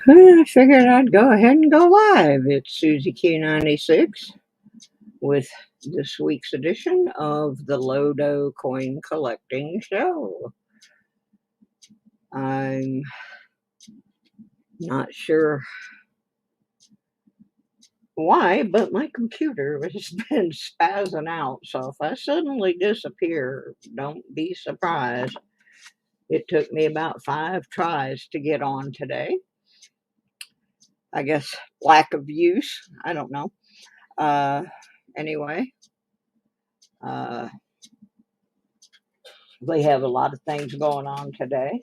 I figured I'd go ahead and go live. It's Susie Q96 with this week's edition of the Lodo Coin Collecting Show. I'm not sure why, but my computer has been spazzing out. So if I suddenly disappear, don't be surprised. It took me about 5 tries to get on today. I guess lack of use. I don't know. Anyway, we have a lot of things going on today.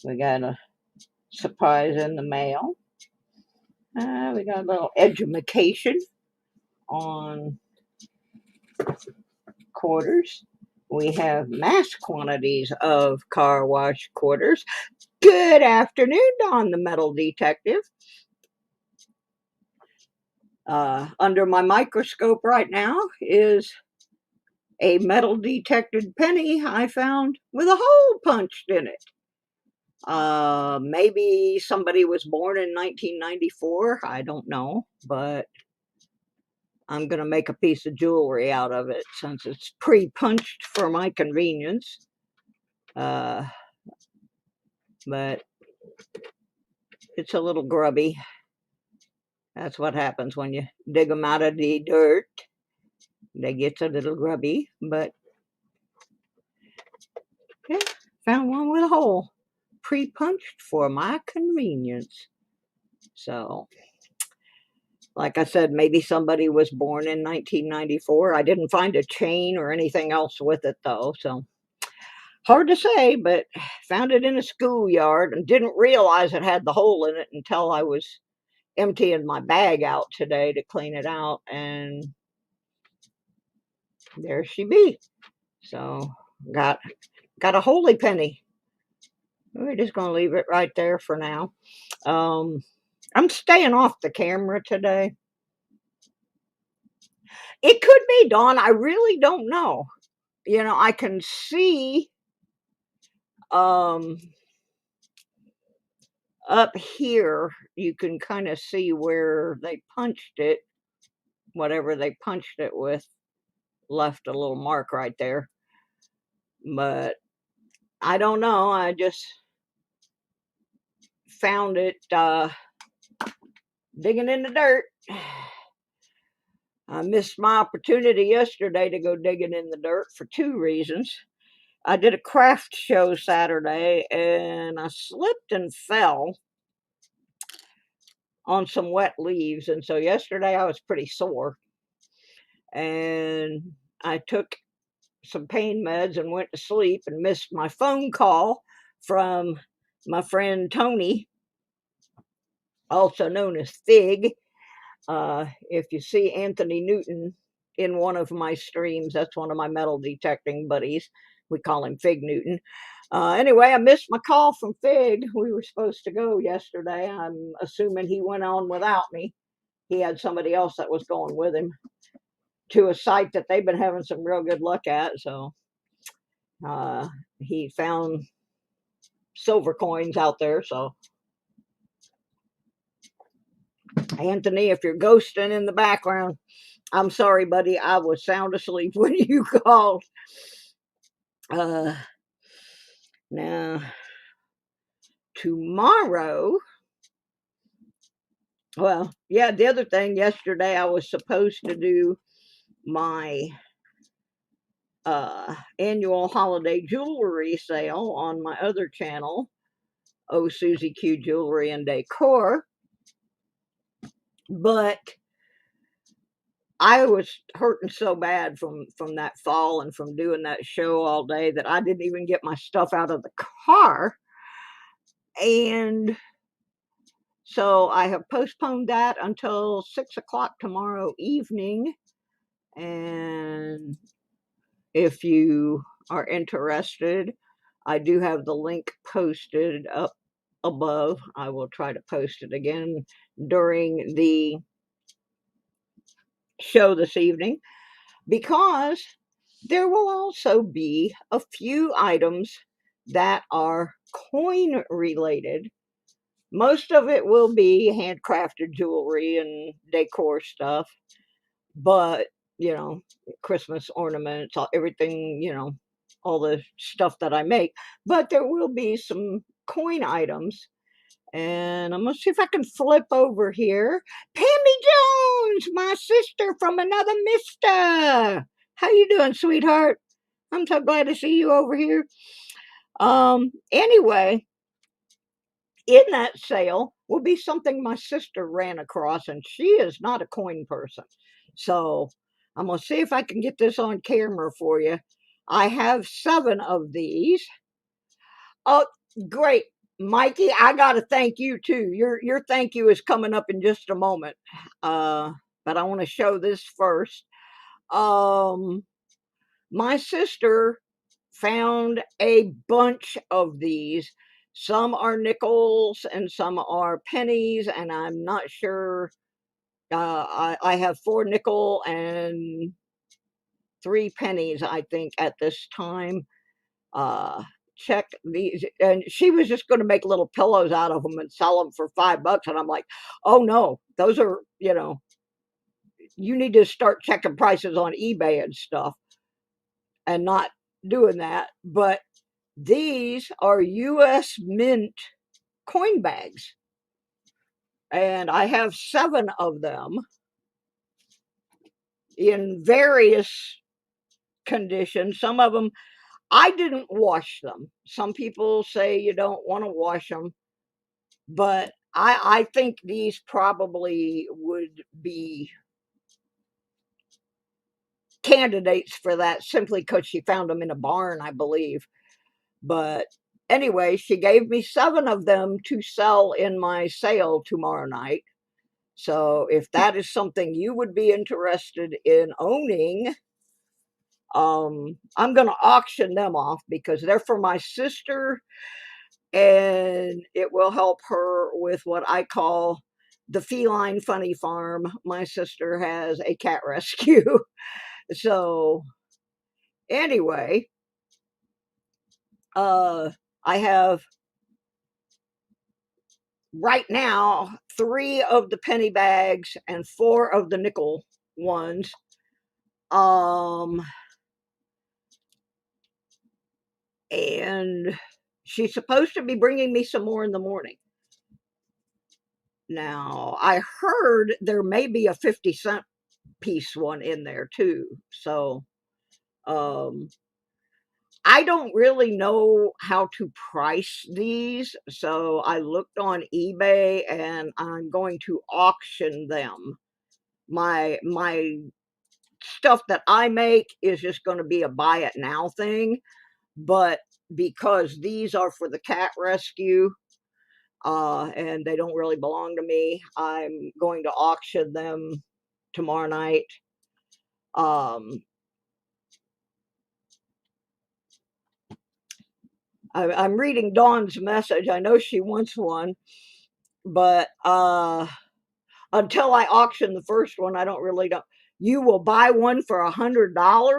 We got a surprise in the mail. We got a little edumacation on quarters. We have mass quantities of car wash quarters. Good afternoon, Don the Metal Detective. Under my microscope right now is a metal detected penny I found with a hole punched in it. Maybe somebody was born in 1994. I don't know, but I'm going to make a piece of jewelry out of it since it's pre-punched for my convenience. But it's a little grubby. That's what happens when you dig them out of the dirt. They get a little grubby, but yeah, found one with a hole. Pre-punched for my convenience. So, like I said, maybe somebody was born in 1994. I didn't find a chain or anything else with it, though, so hard to say, but found it in a schoolyard and didn't realize it had the hole in it until I was emptying my bag out today to clean it out, and there she be. So got a holy penny. We're just going to leave it right there for now. I'm staying off the camera today. It could be, Dawn. I really don't know. You know, I can see up here, you can kind of see where they punched it. Whatever they punched it with left a little mark right there. But I don't know. I just found it digging in the dirt. I missed my opportunity yesterday to go digging in the dirt for 2 reasons. I did a craft show Saturday and I slipped and fell on some wet leaves. And so yesterday I was pretty sore. And I took some pain meds and went to sleep and missed my phone call from my friend Tony, also known as Fig. If you see Anthony Newton in one of my streams, that's one of my metal detecting buddies. We call him Fig Newton. Anyway, I missed my call from Fig. We were supposed to go yesterday. I'm assuming he went on without me. He had somebody else that was going with him to a site that they've been having some real good luck at. So he found silver coins out there. So Anthony, if you're ghosting in the background, I'm sorry, buddy. I was sound asleep when you called. Now, tomorrow, well, yeah, the other thing, yesterday I was supposed to do my annual holiday jewelry sale on my other channel, Oh Susie Q Jewelry and Decor, but I was hurting so bad from that fall and from doing that show all day that I didn't even get my stuff out of the car. And so I have postponed that until 6 o'clock tomorrow evening. And if you are interested, I do have the link posted up above. I will try to post it again during the show this evening, because there will also be a few items that are coin related Most of it will be handcrafted jewelry and decor stuff, but you know, Christmas ornaments, everything, all the stuff that I make. But there will be some coin items, and I'm gonna see if I can flip over here. Pammy Jones, my sister from another mister. How you doing, sweetheart? I'm so glad to see you over here. Anyway, in that sale will be something my sister ran across, and she is not a coin person. So I'm going to see if I can get this on camera for you. I have 7 of these. Oh, great. Mikey, I got to thank you too. Your thank you is coming up in just a moment. But I want to show this first. Um, my sister found a bunch of these. Some are nickels and some are pennies, and I'm not sure. I have 4 nickel and 3 pennies, I think, at this time. Uh, check these, and she was just going to make little pillows out of them and sell them for $5, and I'm like, oh no, those are, you need to start checking prices on eBay and stuff, and not doing that. But these are U.S. Mint coin bags, and I have 7 of them in various conditions. Some of them, I didn't wash them. Some people say you don't want to wash them, but I think these probably would be candidates for that, simply because she found them in a barn, I believe. But anyway, she gave me 7 of them to sell in my sale tomorrow night. So if that is something you would be interested in owning, I'm going to auction them off because they're for my sister, and it will help her with what I call the feline funny farm. My sister has a cat rescue. So anyway, I have right now 3 of the penny bags and 4 of the nickel ones. And she's supposed to be bringing me some more in the morning. Now, I heard there may be a 50-cent piece one in there too. So, I don't really know how to price these. So I looked on eBay and I'm going to auction them. My stuff that I make is just going to be a buy it now thing, but because these are for the cat rescue, and they don't really belong to me, I'm going to auction them tomorrow night. I'm reading Dawn's message. I know she wants one, but until I auction the first one, I don't really know. You will buy one for $100.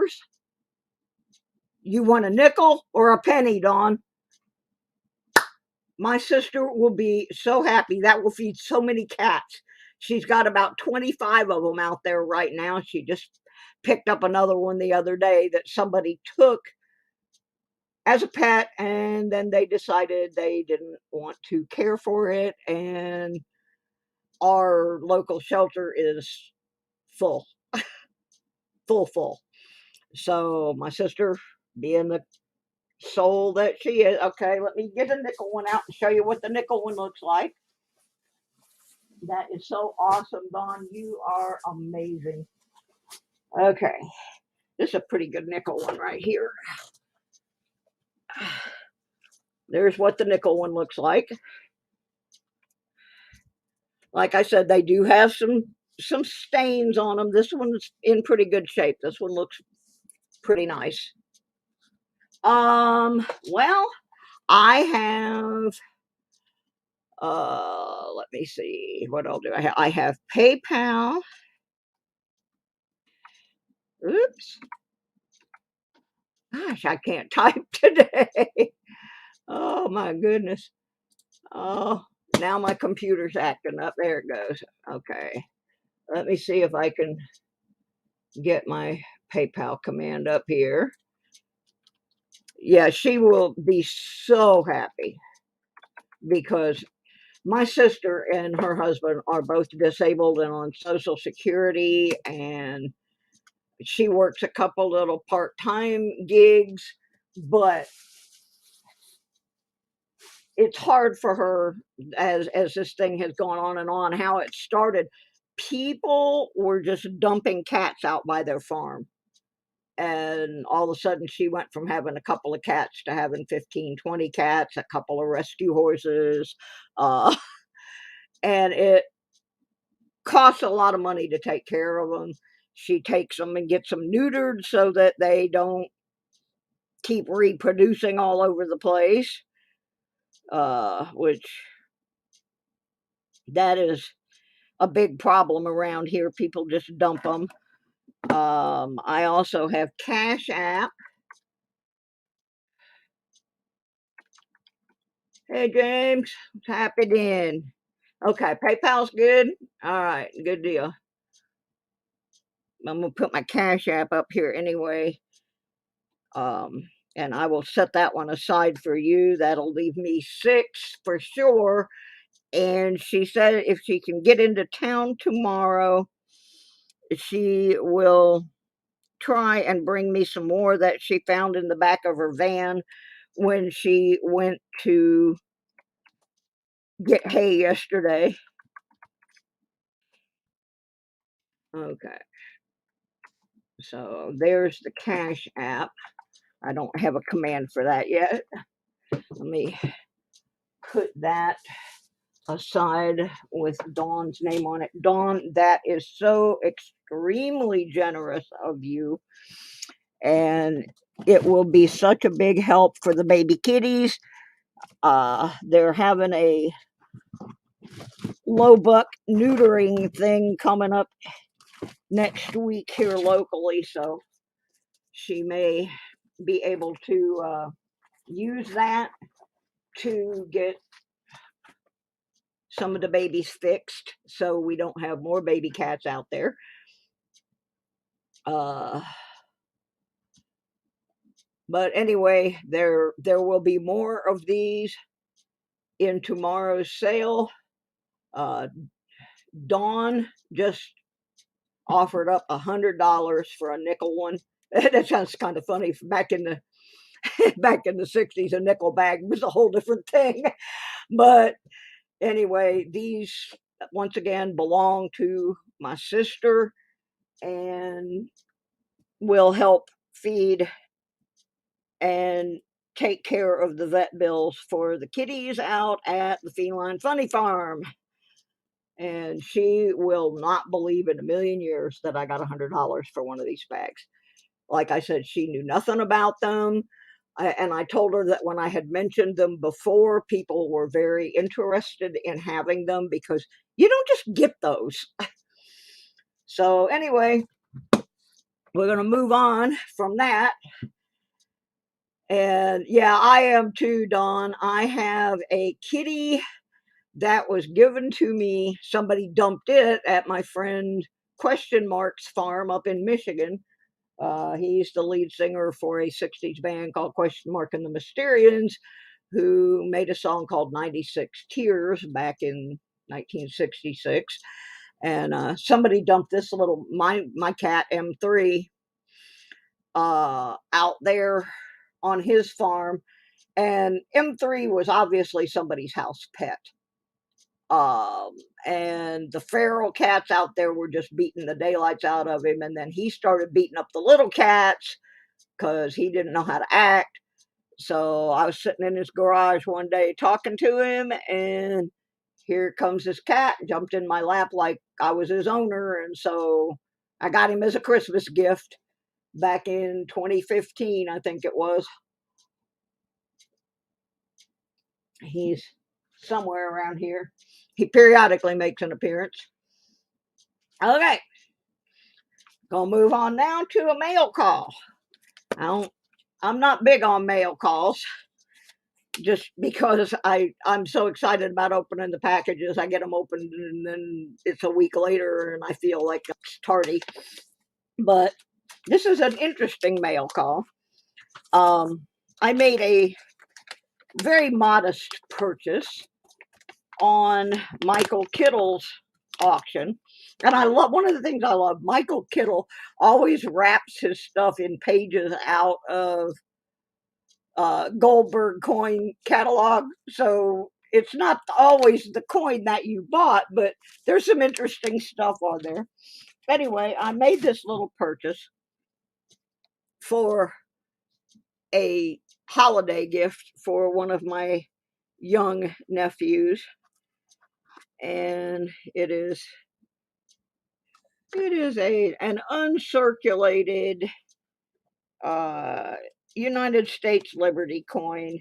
You want a nickel or a penny, Dawn? My sister will be so happy. That will feed so many cats. She's got about 25 of them out there right now. She just picked up another one the other day that somebody took as a pet, and then they decided they didn't want to care for it, and our local shelter is full, full. So my sister, being the soul that she is, okay, let me get a nickel one out and show you what the nickel one looks like. That is so awesome, Dawn. You are amazing. Okay, this is a pretty good nickel one right here. There's what the nickel one looks like. Like I said, they do have some stains on them. This one's in pretty good shape. This one looks pretty nice. Well, I have let me see what I'll do. I have PayPal. Oops. Gosh, I can't type today. Oh my goodness. Oh, Now my computer's acting up. There it goes. Okay. Let me see if I can get my PayPal command up here. Yeah, she will be so happy because my sister and her husband are both disabled and on Social Security, and she works a couple little part-time gigs, but it's hard for her as this thing has gone on and on. How it started, people were just dumping cats out by their farm, and all of a sudden she went from having a couple of cats to having 15, 20 cats, a couple of rescue horses, uh, and it costs a lot of money to take care of them. She takes them and gets them neutered so that they don't keep reproducing all over the place, which that is a big problem around here. People just dump them. I also have Cash App. Hey, James, what's happening? Okay, PayPal's good. All right, good deal. I'm gonna put my Cash App up here anyway. And I will set that one aside for you. That'll leave me 6 for sure. And she said if she can get into town tomorrow, she will try and bring me some more that she found in the back of her van when she went to get hay yesterday. Okay. So there's the Cash App. I don't have a command for that yet. Let me put that aside with Dawn's name on it. Dawn, that is so extremely generous of you. And it will be such a big help for the baby kitties. They're having a low buck neutering thing coming up next week here locally, so she may be able to use that to get some of the babies fixed so we don't have more baby cats out there. But anyway, there will be more of these in tomorrow's sale. Dawn just offered up $100 for a nickel one. That sounds kind of funny. Back in the back in the 60s, a nickel bag was a whole different thing. But anyway, these once again belong to my sister and will help feed and take care of the vet bills for the kitties out at the Feline Funny Farm. And she will not believe in a million years that I got $100 for one of these bags. Like I said, she knew nothing about them. And I told her that when I had mentioned them before, people were very interested in having them because you don't just get those. So anyway, we're going to move on from that. And yeah, I am too, Dawn. I have a kitty that was given to me. Somebody dumped it at my friend Question Mark's farm up in Michigan. He's the lead singer for a 60s band called Question Mark and the Mysterians, who made a song called 96 Tears back in 1966. And somebody dumped this little, my cat M3, out there on his farm. And M3 was obviously somebody's house pet. And the feral cats out there were just beating the daylights out of him. And then he started beating up the little cats because he didn't know how to act. So I was sitting in his garage one day talking to him, and here comes this cat, jumped in my lap like I was his owner. And so I got him as a Christmas gift back in 2015, I think it was. He's somewhere around here. He periodically makes an appearance. Okay, gonna move on now to a mail call. I'm not big on mail calls, just because I'm so excited about opening the packages. I get them opened and then it's a week later and I feel like it's tardy. But this is an interesting mail call. I made a very modest purchase on Michael Kittle's auction. And I love, one of the things I love, Michael Kittle always wraps his stuff in pages out of Goldberg coin catalog. So it's not always the coin that you bought, but there's some interesting stuff on there. Anyway, I made this little purchase for a holiday gift for one of my young nephews. And it is an uncirculated United States Liberty coin.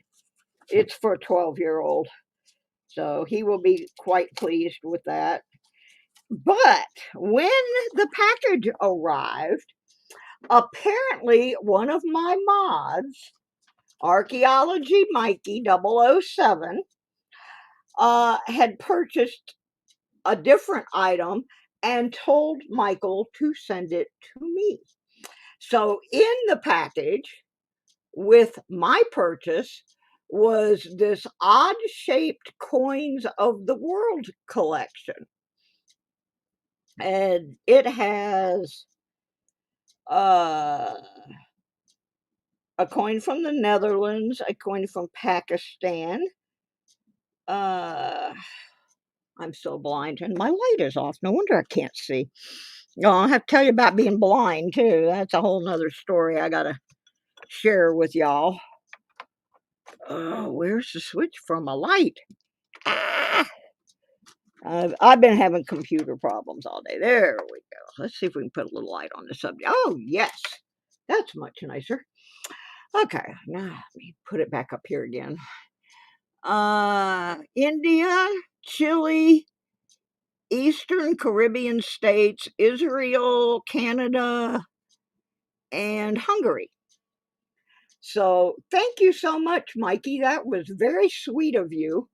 It's for a 12-year-old. So he will be quite pleased with that. But when the package arrived, apparently one of my mods, Archaeology Mikey 007, had purchased a different item and told Michael to send it to me. So in the package with my purchase was this odd-shaped Coins of the World collection. And it has a coin from the Netherlands, a coin from Pakistan. I'm so blind, and my light is off. No wonder I can't see. No, I'll have to tell you about being blind, too. That's a whole nother story I got to share with y'all. Oh, where's the switch for my light? Ah! I've been having computer problems all day. There we go. Let's see if we can put a little light on the subject. Oh, yes. That's much nicer. Okay, now let me put it back up here again. India, Chile, Eastern Caribbean states, Israel, Canada, and Hungary. So thank you so much, Mikey. That was very sweet of you.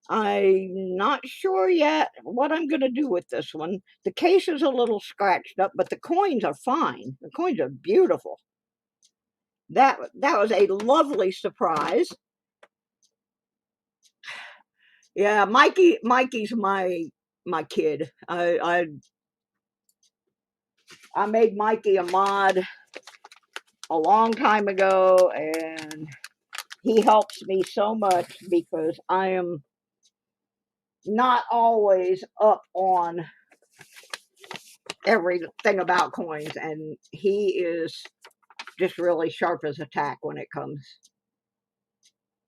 I'm not sure yet what I'm going to do with this one. The case is a little scratched up, but the coins are fine. The coins are beautiful. That was a lovely surprise. Yeah, Mikey's my kid. I made Mikey a mod a long time ago, and he helps me so much because I am not always up on everything about coins, and he is just really sharp as a tack when it comes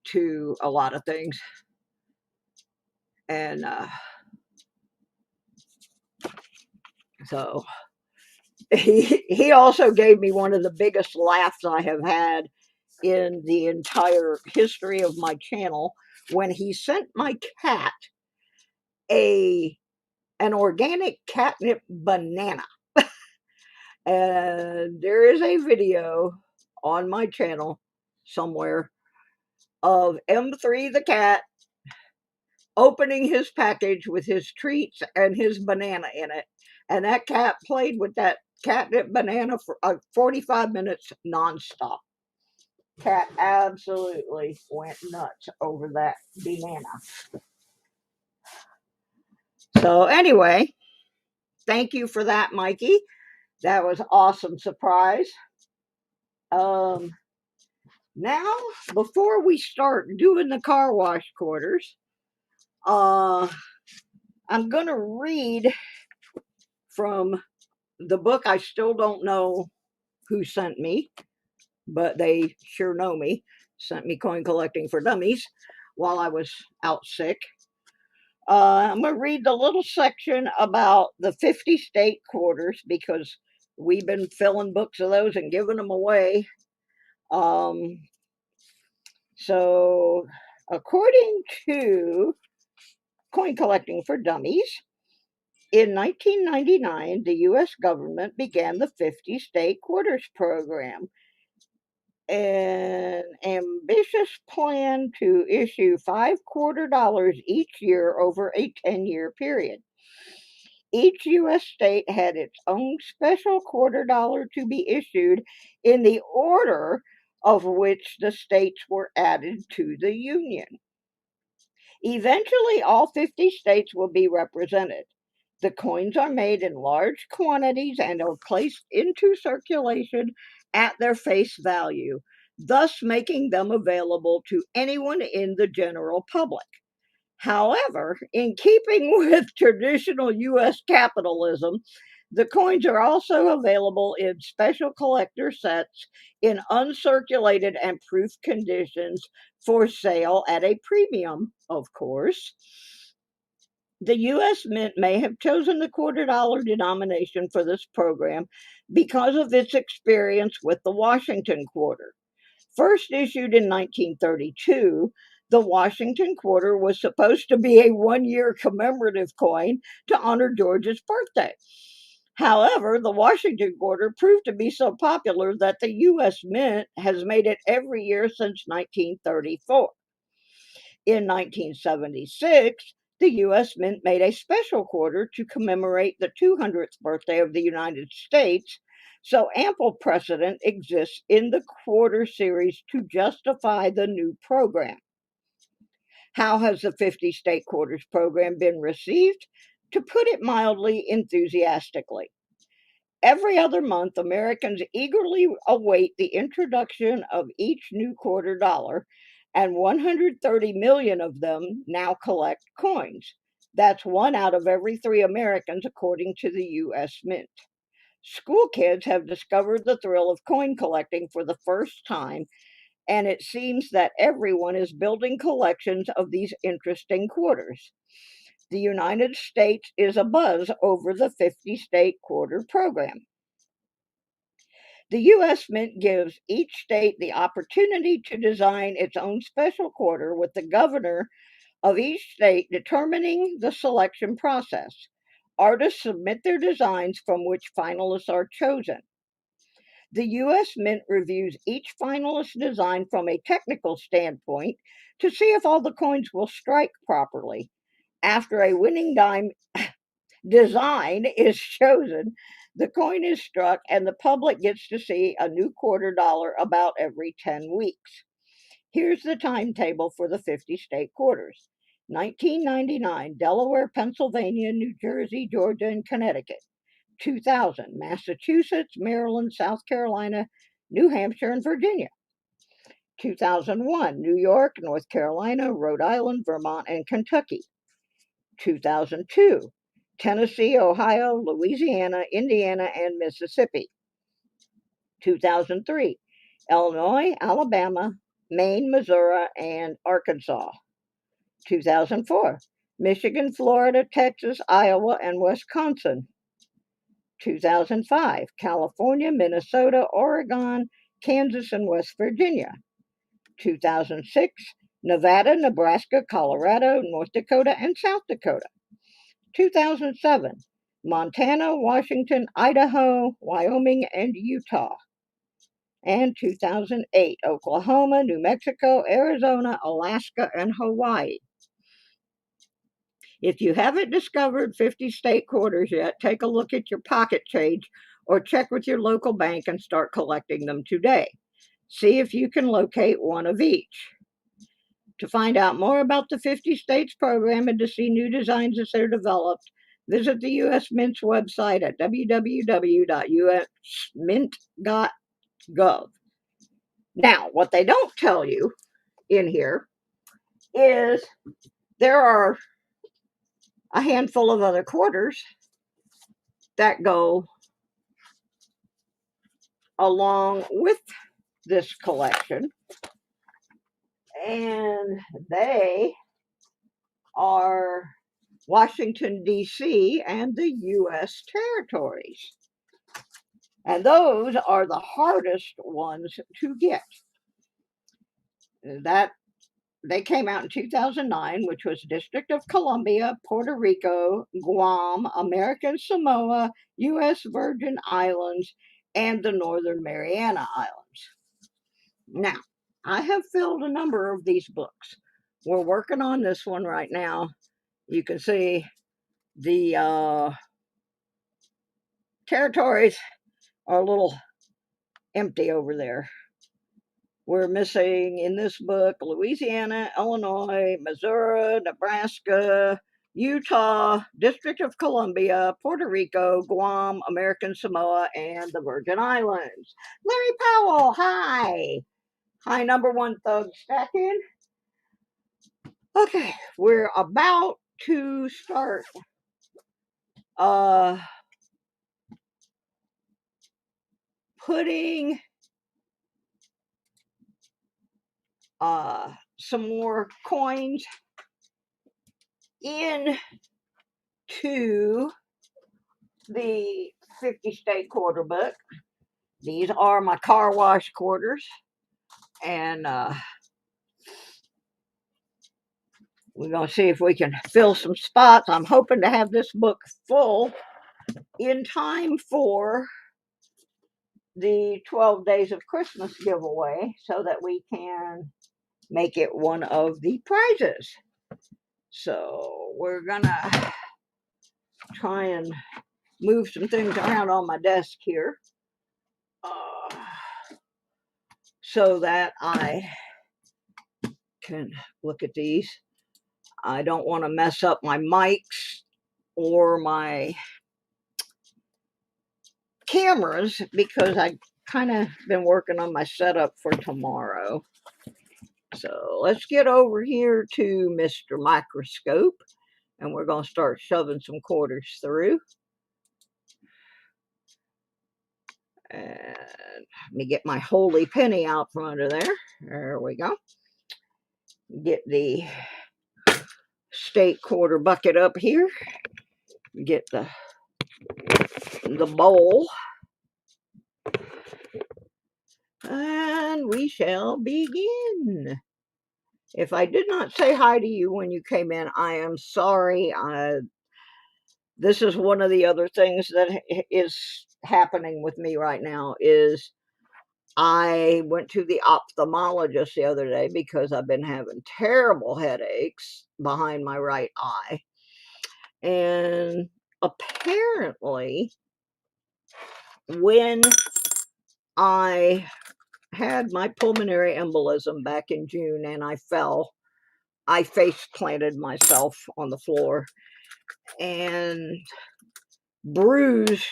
to a lot of things. And so he also gave me one of the biggest laughs I have had in the entire history of my channel when he sent my cat an organic catnip banana. And there is a video on my channel somewhere of M3 the cat opening his package with his treats and his banana in it. And that cat played with that catnip banana for 45 minutes nonstop. Cat absolutely went nuts over that banana. So anyway, thank you for that, Mikey. That was awesome surprise. Now, before we start doing the car wash quarters, I'm going to read from the book I still don't know who sent me, but they sure know me. Sent me Coin Collecting for Dummies while I was out sick. I'm going to read the little section about the 50 state quarters because we've been filling books of those and giving them away. So, according to Coin Collecting for Dummies, in 1999, the U.S. government began the 50 state quarters program. an ambitious plan to issue $5 each year over a 10-year period. Each U.S. state had its own special $quarter to be issued in the order of which the states were added to the Union. Eventually, all 50 states will be represented. The coins are made in large quantities and are placed into circulation at their face value, thus making them available to anyone in the general public. However, in keeping with traditional U.S. capitalism, the coins are also available in special collector sets in uncirculated and proof conditions for sale at a premium, of course. The U.S. Mint may have chosen the $quarter denomination for this program because of its experience with the Washington quarter. First issued in 1932, the Washington quarter was supposed to be a 1 year commemorative coin to honor George's birthday. However, the Washington quarter proved to be so popular that the U.S. Mint has made it every year since 1934. In 1976, the U.S. Mint made a special quarter to commemorate the 200th birthday of the United States, so ample precedent exists in the quarter series to justify the new program. How has the 50 state quarters program been received? To put it mildly, enthusiastically. Every other month, Americans eagerly await the introduction of each new $quarter, and 130 million of them now collect coins. That's 1 out of every 3 Americans, according to the U.S. Mint. School kids have discovered the thrill of coin collecting for the first time, and it seems that everyone is building collections of these interesting quarters. The United States is abuzz over the 50 state quarter program. The U.S. Mint gives each state the opportunity to design its own special quarter, with the governor of each state determining the selection process. Artists submit their designs from which finalists are chosen. The U.S. Mint reviews each finalist's design from a technical standpoint to see if all the coins will strike properly. After a winning design is chosen, the coin is struck, and the public gets to see a new $quarter about every 10 weeks. Here's the timetable for the 50 state quarters: 1999, Delaware, Pennsylvania, New Jersey, Georgia, and Connecticut. 2000, Massachusetts, Maryland, South Carolina, New Hampshire, and Virginia. 2001, New York, North Carolina, Rhode Island, Vermont, and Kentucky. 2002, Tennessee, Ohio, Louisiana, Indiana, and Mississippi. 2003, Illinois, Alabama, Maine, Missouri, and Arkansas. 2004, Michigan, Florida, Texas, Iowa, and Wisconsin. 2005, California, Minnesota, Oregon, Kansas, and West Virginia. 2006, Nevada, Nebraska, Colorado, North Dakota, and South Dakota. 2007, Montana, Washington, Idaho, Wyoming, and Utah. And 2008, Oklahoma, New Mexico, Arizona, Alaska, and Hawaii. If you haven't discovered 50 state quarters yet, take a look at your pocket change or check with your local bank and start collecting them today. See if you can locate one of each. To find out more about the 50 states program and to see new designs as they're developed, visit the U.S. Mint's website at www.usmint.gov. Now, what they don't tell you in here is there are a handful of other quarters that go along with this collection, and they are Washington, D.C., and the U.S. territories. And those are the hardest ones to get. That they came out in 2009, which was District of Columbia, Puerto Rico, Guam, American Samoa, U.S. Virgin Islands, and the Northern Mariana Islands. Now, I have filled a number of these books. We're working on this one right now. You can see the territories are a little empty over there. We're missing in this book Louisiana, Illinois, Missouri, Nebraska, Utah, District of Columbia, Puerto Rico, Guam, American Samoa, and the Virgin Islands. Larry Powell, hi. Hi, number one thug stacking. Okay, we're about to start putting some more coins into the 50 state quarter book. These are my car wash quarters, and we're going to see if we can fill some spots. I'm hoping to have this book full in time for the 12 Days of Christmas giveaway so that we can make it one of the prizes. So we're going to try and move some things around on my desk here so that I can look at these. I don't want to mess up my mics or my cameras because I kind of been working on my setup for tomorrow. So let's get over here to Mr. Microscope, and we're going to start shoving some quarters through. And let me get my holy penny out from under there. There we go. Get the state quarter bucket up here. Get the bowl. And we shall begin. If I did not say hi to you when you came in, I am sorry. This is one of the other things that is happening with me right now is I went to the ophthalmologist the other day because I've been having terrible headaches behind my right eye. And apparently, when I had my pulmonary embolism back in June and I fell, I face planted myself on the floor and bruised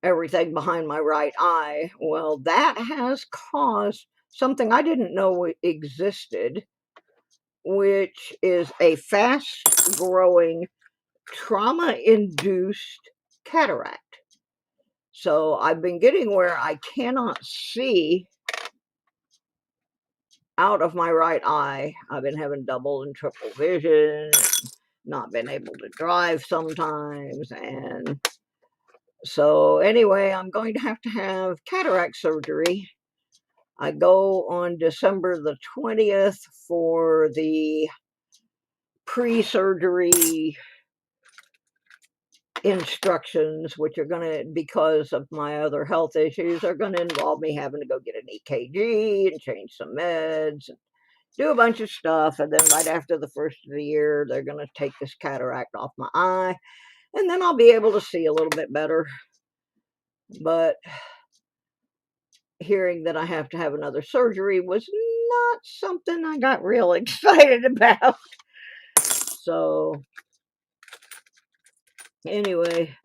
everything behind my right eye. Well, that has caused something I didn't know existed, which is a fast growing trauma induced cataract. So I've been getting where I cannot see out of my right eye. I've been having double and triple vision, not been able to drive sometimes, and so anyway, I'm going to have cataract surgery. I go on December the 20th for the pre-surgery instructions, which are going to, because of my other health issues, are going to involve me having to go get an EKG and change some meds and do a bunch of stuff. And then right after the first of the year, they're going to take this cataract off my eye, and then I'll be able to see a little bit better. But hearing that I have to have another surgery was not something I got real excited about. So anyway,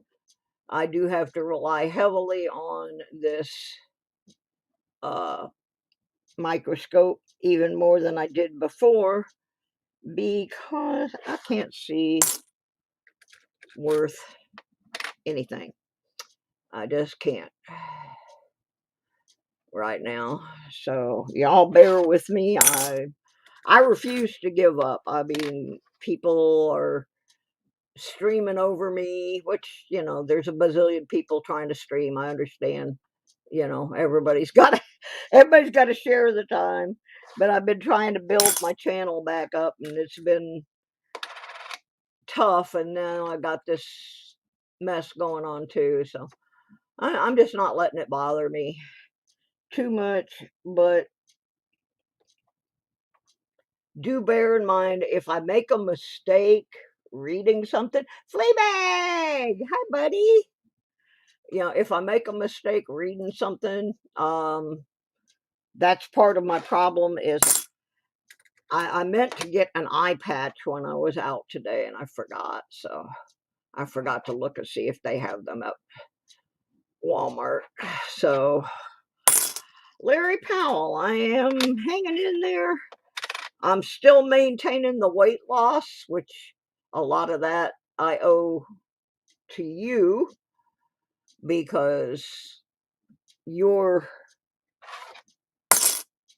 I do have to rely heavily on this microscope even more than I did before because I can't see worth anything. I just can't right now. So y'all bear with me. I refuse to give up. I mean, people are streaming over me, which, there's a bazillion people trying to stream. I understand. Everybody's got to share the time. But I've been trying to build my channel back up, and it's been tough. And now I got this mess going on too. So I'm just not letting it bother me. too much, but do bear in mind if I make a mistake reading something, Fleabag, hi buddy. If I make a mistake reading something, that's part of my problem. Is I meant to get an eye patch when I was out today, and I forgot. So I forgot to look and see if they have them at Walmart. So Larry Powell, I am hanging in there. I'm still maintaining the weight loss, which a lot of that I owe to you, because your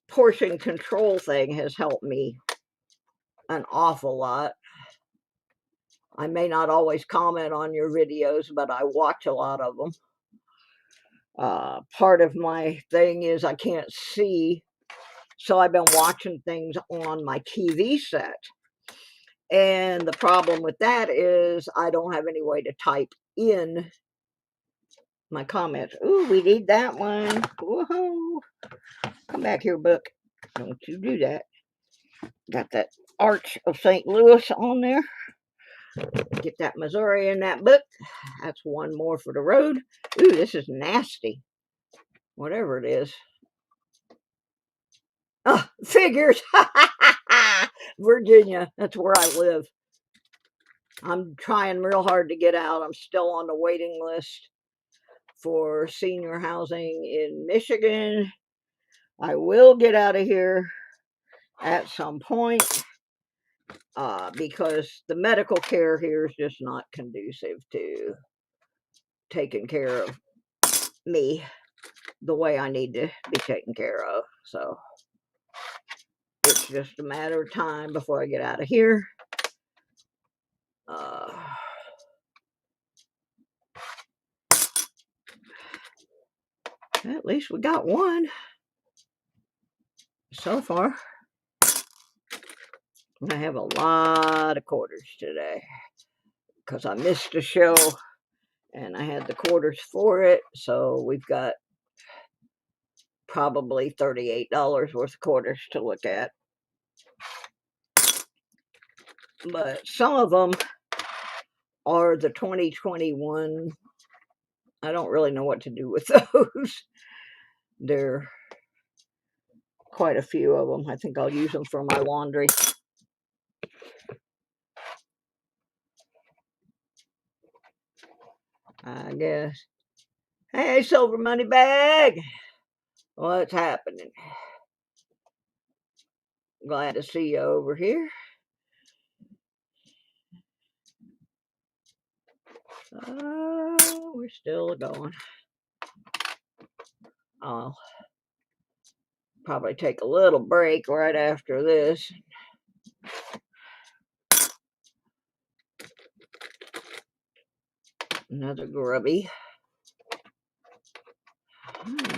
portion control thing has helped me an awful lot. I may not always comment on your videos, but I watch a lot of them. Part of my thing is I can't see, so I've been watching things on my TV set. And the problem with that is I don't have any way to type in my comments. Ooh, we need that one. Woohoo. Come back here, book. Don't you do that. Got that Arch of St. Louis on there. Get that Missouri in that book. That's one more for the road. Ooh, this is nasty. Whatever it is. Oh, figures. Virginia. That's where I live. I'm trying real hard to get out. I'm still on the waiting list for senior housing in Michigan. I will get out of here at some point because the medical care here is just not conducive to taking care of me the way I need to be taken care of. So it's just a matter of time before I get out of here. At least we got one so far. I have a lot of quarters today because I missed a show and I had the quarters for it. So we've got probably $38 worth of quarters to look at. But some of them are the 2021. I don't really know what to do with those. There are quite a few of them. I think I'll use them for my laundry. I guess. Hey, Silver Money Bag. What's happening? Glad to see you over here. We're still going. I'll probably take a little break right after this. Another grubby.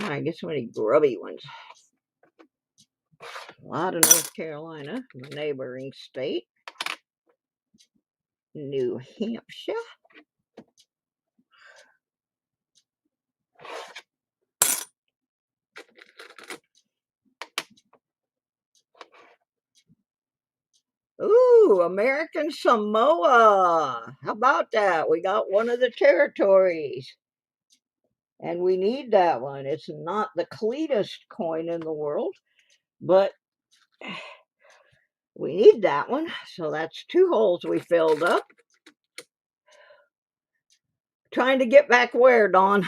I get so many grubby ones. A lot of North Carolina, neighboring state. New Hampshire. Ooh, American Samoa. How about that? We got one of the territories. And we need that one. It's not the cleanest coin in the world, but we need that one. So that's 2 holes we filled up. Trying to get back where, Dawn?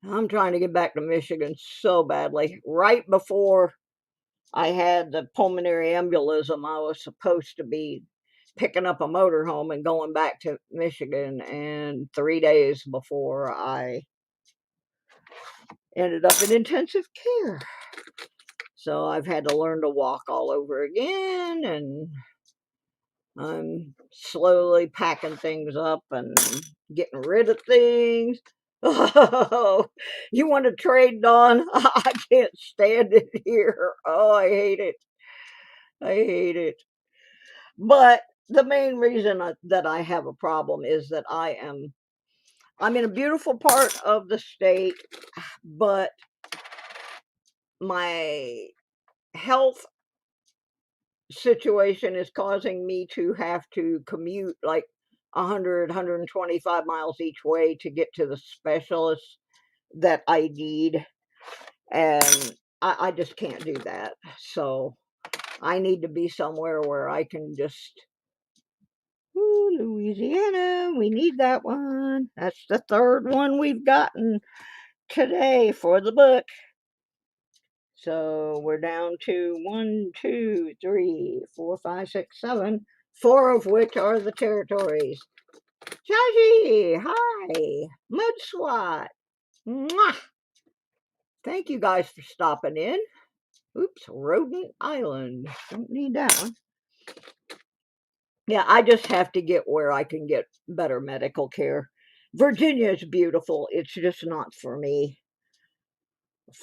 I'm trying to get back to Michigan so badly. Right before I had the pulmonary embolism, I was supposed to be picking up a motorhome and going back to Michigan. And 3 days before, I ended up in intensive care. So I've had to learn to walk all over again, and I'm slowly packing things up and getting rid of things. Oh, you want to trade, Dawn? I can't stand it here. Oh, I hate it. I hate it. But the main reason that I have a problem is that I'm in a beautiful part of the state, but my health situation is causing me to have to commute like 125 miles each way to get to the specialist that I need. And I just can't do that. So I need to be somewhere where I can just, ooh, Louisiana, we need that one. That's the third one we've gotten today for the book. So we're down to 1, 2, 3, 4, 5, 6, 7, 4 of which are the territories. Jaji, hi, Mud Swat. Mwah. Thank you guys for stopping in. Oops, Rodent Island. Don't need that one. Yeah, I just have to get where I can get better medical care. Virginia is beautiful. It's just not for me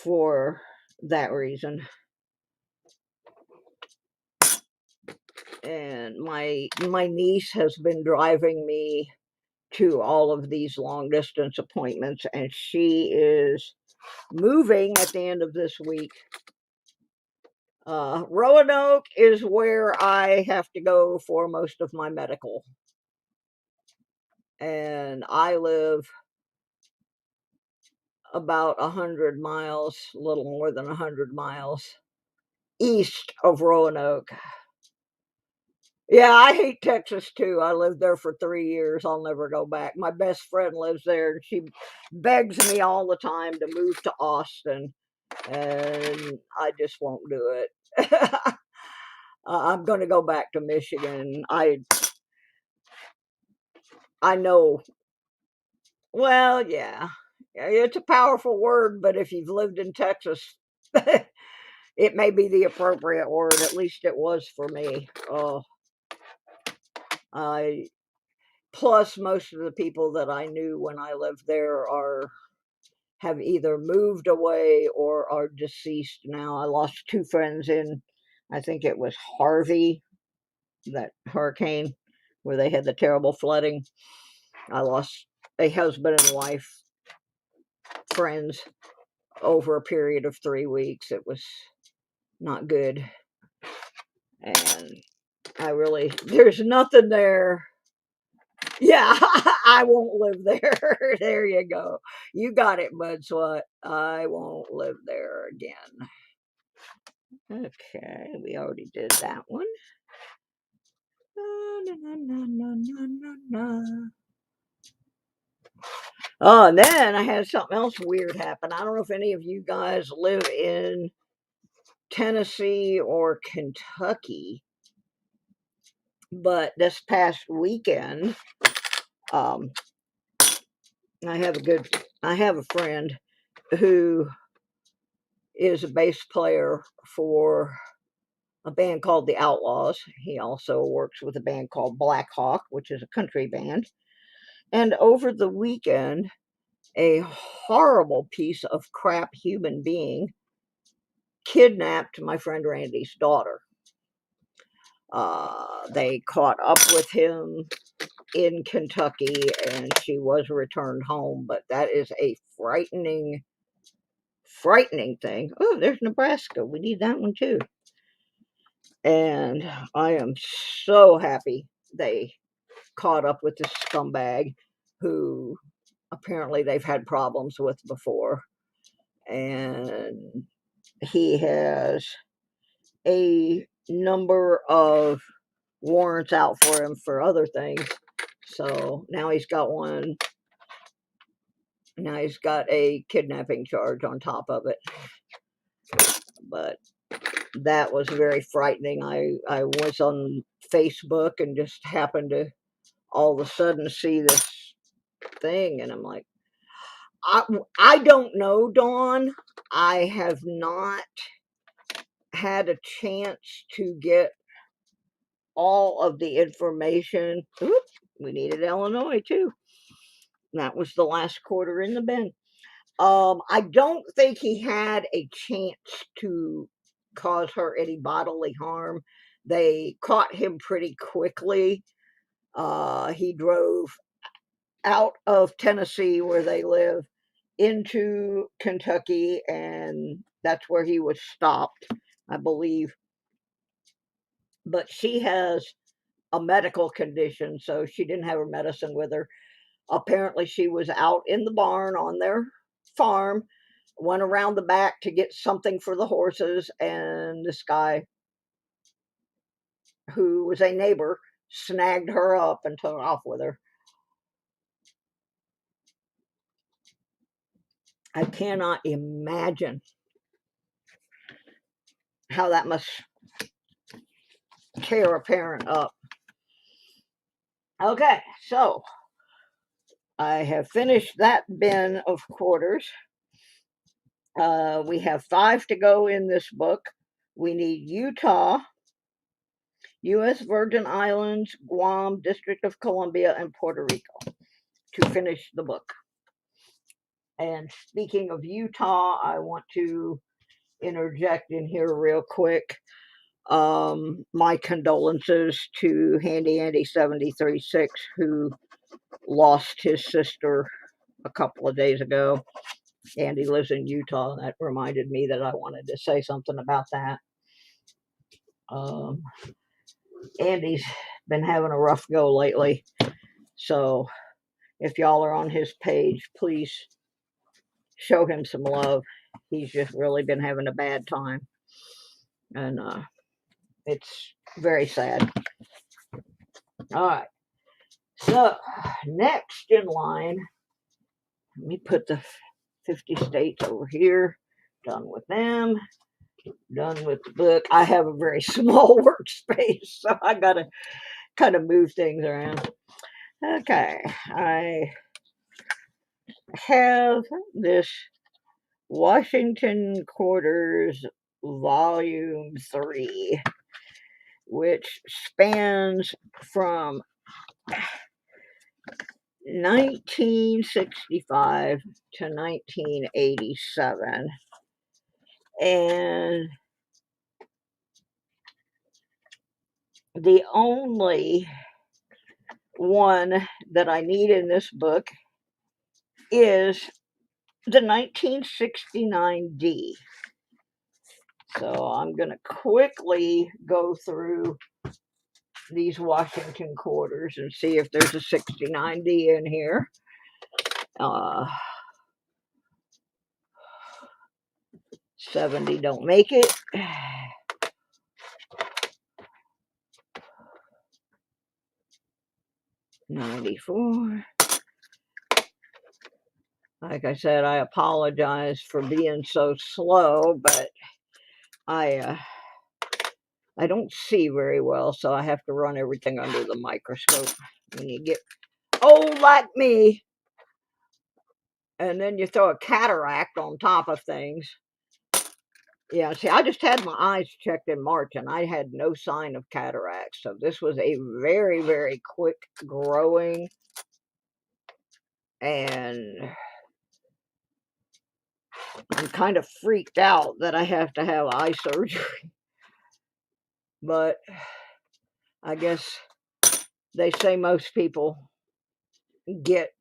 for that reason. And my niece has been driving me to all of these long distance appointments, and she is moving at the end of this week. Roanoke is where I have to go for most of my medical, and I live about 100 miles, a little more than 100 miles east of Roanoke. Yeah, I hate Texas too. I lived there for 3 years. I'll never go back. My best friend lives there, and she begs me all the time to move to Austin, and I just won't do it. I'm going to go back to Michigan. I know. Well, yeah, it's a powerful word, but if you've lived in Texas, it may be the appropriate word. At least it was for me. Oh, I plus most of the people that I knew when I lived there have either moved away or are deceased now. I lost 2 friends in, I think it was Harvey, that hurricane where they had the terrible flooding. I lost a husband and wife, friends, over a period of 3 weeks. It was not good. And there's nothing there. Yeah, I won't live there. There you go. You got it, Mud Swat. I won't live there again. Okay, we already did that one. Na, na, na, na, na, na, na. Oh, and then I had something else weird happen. I don't know if any of you guys live in Tennessee or Kentucky, but this past weekend, um, I have a friend who is a bass player for a band called the Outlaws. He also works with a band called Black Hawk, which is a country band. And over the weekend, a horrible piece of crap human being kidnapped my friend Randy's daughter. They caught up with him in Kentucky, and she was returned home. But that is a frightening thing. Oh, there's Nebraska. We need that one too. And I am so happy they caught up with this scumbag who apparently they've had problems with before. And he has a number of warrants out for him for other things. So now he's got one. Now he's got a kidnapping charge on top of it. But that was very frightening. I was on Facebook and just happened to all of a sudden see this thing, and I'm like, I don't know, Dawn. I have not had a chance to get all of the information. Oops, we needed Illinois too. That was the last quarter in the bin. I don't think he had a chance to cause her any bodily harm. They caught him pretty quickly. He drove out of Tennessee, where they live, into Kentucky, and that's where he was stopped, I believe. But she has a medical condition, so she didn't have her medicine with her. Apparently, she was out in the barn on their farm, went around the back to get something for the horses, and this guy, who was a neighbor, snagged her up and took off with her. I cannot imagine how that must tear a parent up. Okay, so I have finished that bin of quarters. We have 5 to go in this book. We need Utah, U.S. Virgin Islands, Guam, District of Columbia, and Puerto Rico to finish the book. And speaking of Utah, I want to interject in here real quick. My condolences to Handy Andy 736, who lost his sister a couple of days ago. Andy lives in Utah, and that reminded me that I wanted to say something about that. Andy's been having a rough go lately, so if y'all are on his page, please show him some love. He's just really been having a bad time, and it's very sad. All right, so next in line, let me put the 50 states over here. Done with them. Done with the book. I have a very small workspace, so I gotta kind of move things around. Okay, I have this Washington Quarters Volume 3, which spans from 1965 to 1987. And the only one that I need in this book is the 1969D. So I'm going to quickly go through these Washington Quarters and see if there's a 69D in here. 70 don't make it. 94. Like I said, I apologize for being so slow, but I don't see very well, so I have to run everything under the microscope. When you get old like me, and then you throw a cataract on top of things. Yeah, see, I just had my eyes checked in March, and I had no sign of cataract. So this was a very, very quick growing, and I'm kind of freaked out that I have to have eye surgery. But I guess they say most people get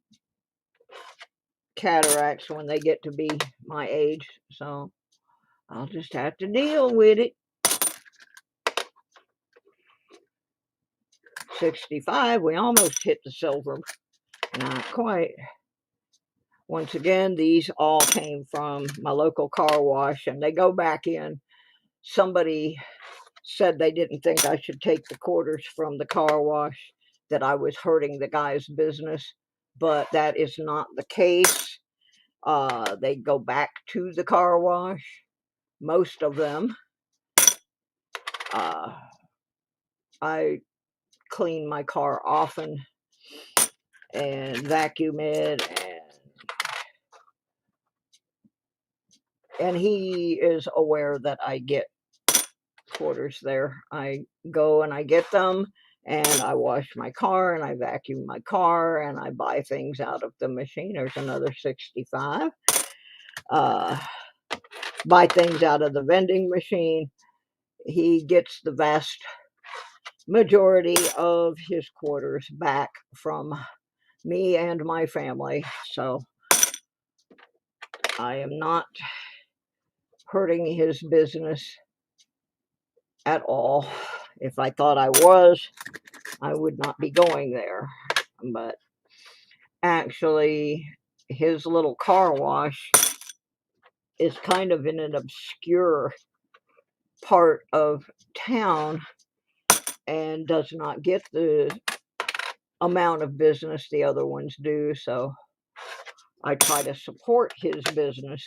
cataracts when they get to be my age, so I'll just have to deal with it. 65, we almost hit the silver. Not quite. Once again, these all came from my local car wash, and they go back in. Somebody said they didn't think I should take the quarters from the car wash, that I was hurting the guy's business, but that is not the case. They go back to the car wash, most of them. I clean my car often and vacuum it, and he is aware that I get quarters there. I go and I get them, and I wash my car, and I vacuum my car, and I buy things out of the machine. There's another 65. Buy things out of the vending machine. He gets the vast majority of his quarters back from me and my family. So I am not hurting his business at all. If I thought I was, I would not be going there. But actually, his little car wash is kind of in an obscure part of town and does not get the amount of business the other ones do. So I try to support his business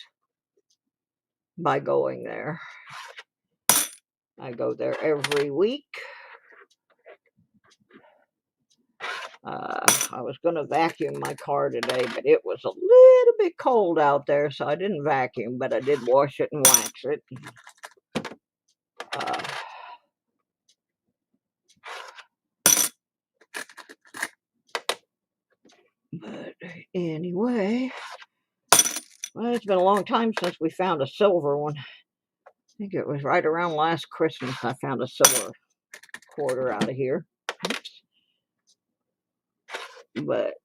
by going there. I go there every week. I was going to vacuum my car today, but it was a little bit cold out there, so I didn't vacuum, but I did wash it and wax it. But anyway, well, it's been a long time since we found a silver one. I think it was right around last Christmas I found a silver quarter out of here. Oops. But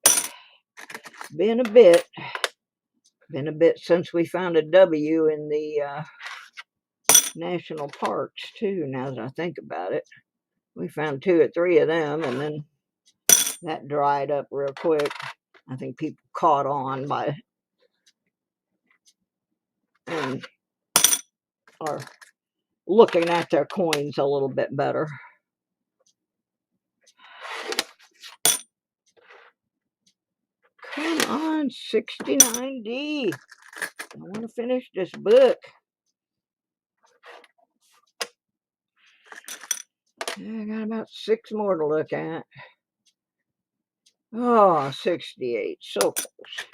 been a bit since we found a W in the national parks too, now that I think about it. We found 2 or 3 of them, and then that dried up real quick. I think people caught on by and are looking at their coins a little bit better. Come on, 69D. I want to finish this book. I got about 6 more to look at. Oh, 68. So close.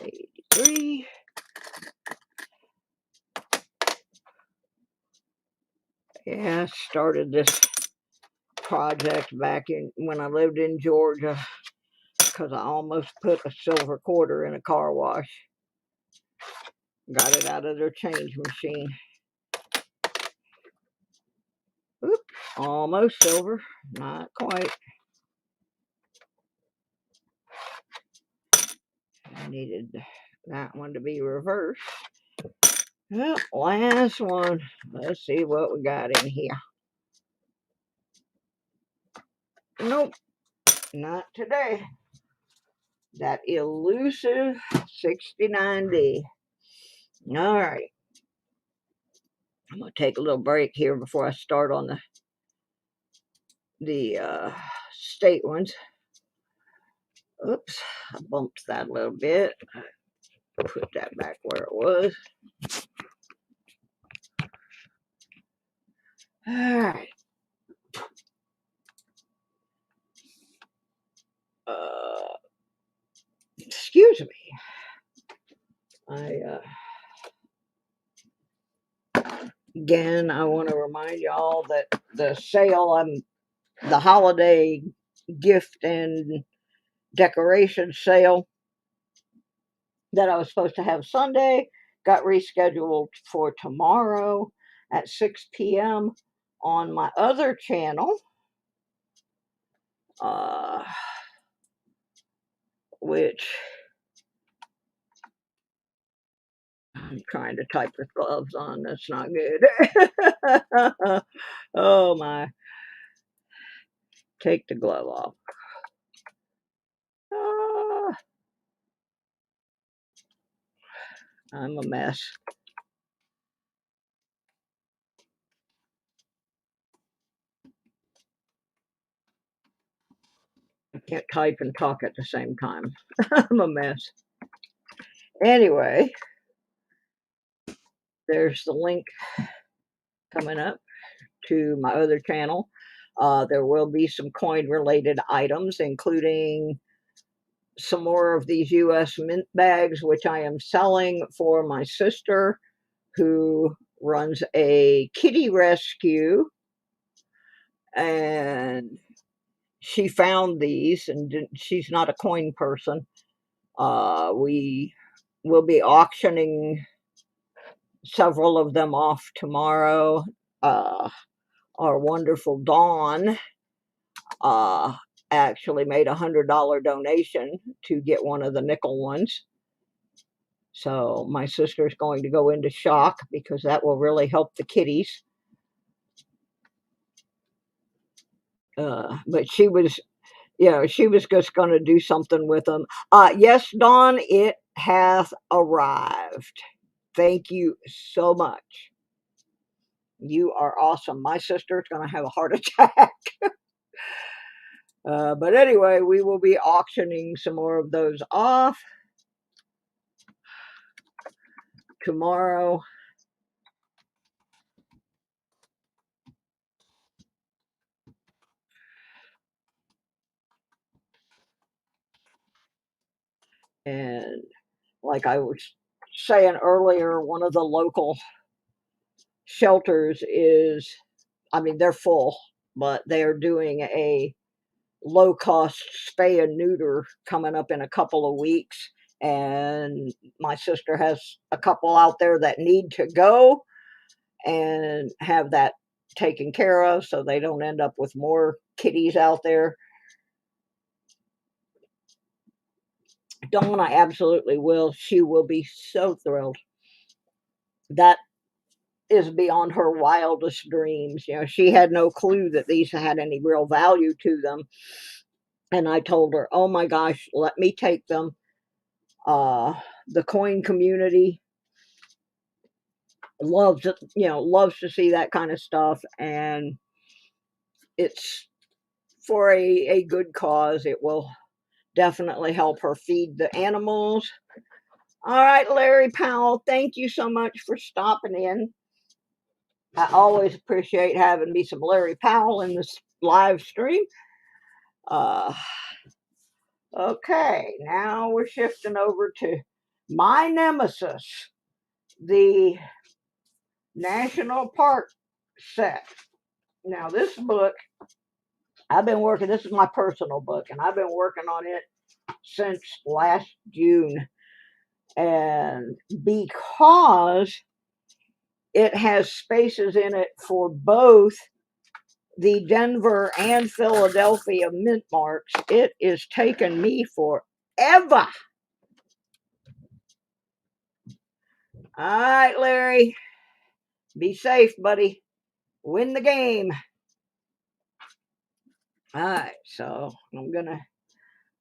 83. Yeah, I started this project back in when I lived in Georgia because I almost put a silver quarter in a car wash. Got it out of their change machine. Oop, almost silver, not quite. I needed that one to be reversed. Well, last one. Let's see what we got in here. Nope, not today. That elusive 69D. All right. I'm going to take a little break here before I start on the state ones. Oops, I bumped that a little bit. Put that back where it was. All right. Excuse me. Again, I want to remind y'all that the sale, the holiday gift and decoration sale that I was supposed to have Sunday got rescheduled for tomorrow at 6 p.m. on my other channel, which I'm trying to type with gloves on. That's not good. Oh my. Take the glove off. I'm a mess. I can't type and talk at the same time. I'm a mess. Anyway, there's the link coming up to my other channel. There will be some coin related items, including some more of these US mint bags, which I am selling for my sister who runs a kitty rescue, and she found these, and she's not a coin person. We will be auctioning several of them off tomorrow. Our wonderful Dawn actually made a $100 donation to get one of the nickel ones. So my sister's going to go into shock because that will really help the kitties. But she was, she was just going to do something with them. Yes, Dawn, it has arrived. Thank you so much. You are awesome. My sister's going to have a heart attack. But anyway, we will be auctioning some more of those off tomorrow. And like I was saying earlier, one of the local shelters is, I mean, they're full, but they are doing a low cost spay and neuter coming up in a couple of weeks. And my sister has a couple out there that need to go and have that taken care of so they don't end up with more kitties out there. Dawn, I absolutely will. She will be so thrilled. That is beyond her wildest dreams. She had no clue that these had any real value to them. And I told her, oh my gosh, let me take them. The coin community loves it, loves to see that kind of stuff. And it's for a good cause. It will definitely help her feed the animals. All right, Larry Powell, thank you so much for stopping in. I always appreciate having me some Larry Powell in this live stream. Okay, now we're shifting over to my nemesis, the National Park set. Now, this book, this is my personal book, and I've been working on it since last June. And because it has spaces in it for both the Denver and Philadelphia mint marks, it is taken me forever. All right, Larry, be safe, buddy. Win the game. All right, so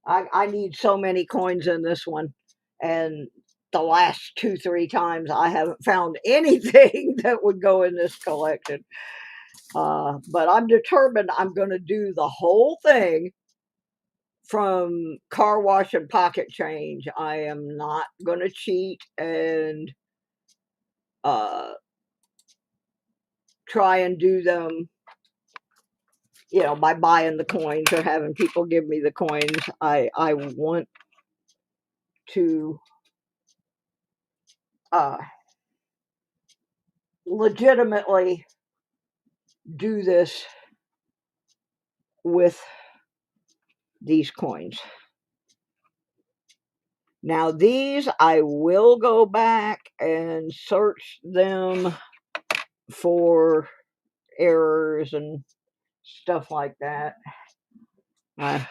I need so many coins in this one. And the last 2-3 times I haven't found anything that would go in this collection. But I'm determined I'm going to do the whole thing from car wash and pocket change. I am not going to cheat and try and do them, by buying the coins or having people give me the coins. I want to legitimately do this with these coins. Now these, I will go back and search them for errors and stuff like that. I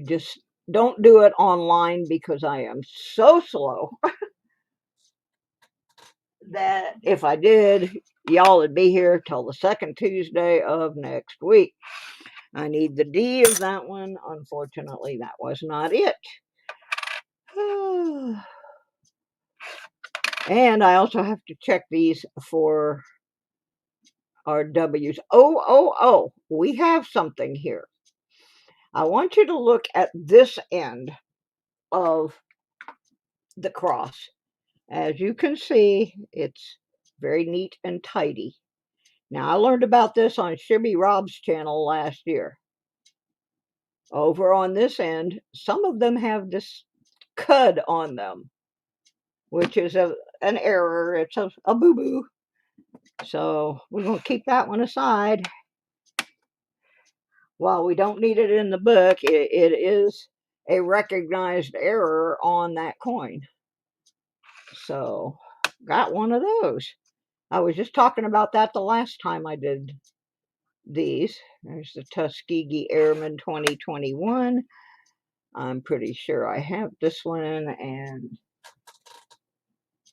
just don't do it online because I am so slow that if I did, y'all would be here till the second Tuesday of next week. I need the D of that one. Unfortunately, that was not it. And I also have to check these for our W's. Oh, we have something here. I want you to look at this end of the cross. As you can see, it's very neat and tidy. Now, I learned about this on Shibby Rob's channel last year. Over on this end, some of them have this cud on them, which is an error. It's a boo-boo. So we're going to keep that one aside. While we don't need it in the book, it is a recognized error on that coin. So got one of those. I was just talking about that the last time I did these. There's the Tuskegee Airmen 2021. I'm pretty sure I have this one, and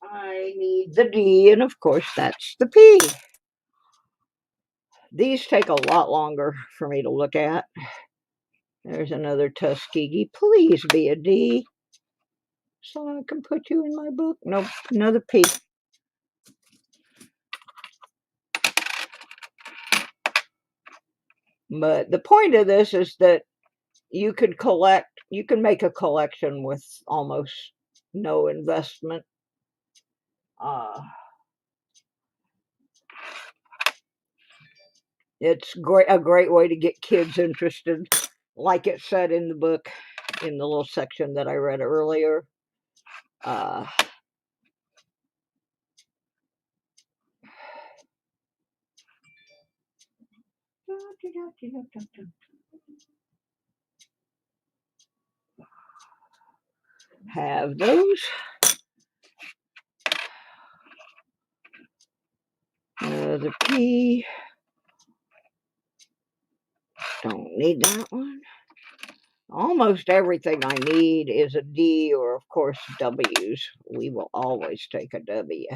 I need the D, and of course that's the P. These take a lot longer for me to look at. There's another Tuskegee. Please be a D so I can put you in my book. Nope, another P. But the point of this is that you can make a collection with almost no investment. It's a great way to get kids interested, like it said in the book, in the little section that I read earlier. Have those. The P. Don't need that one. Almost everything I need is a D or, of course, W's. We will always take a W.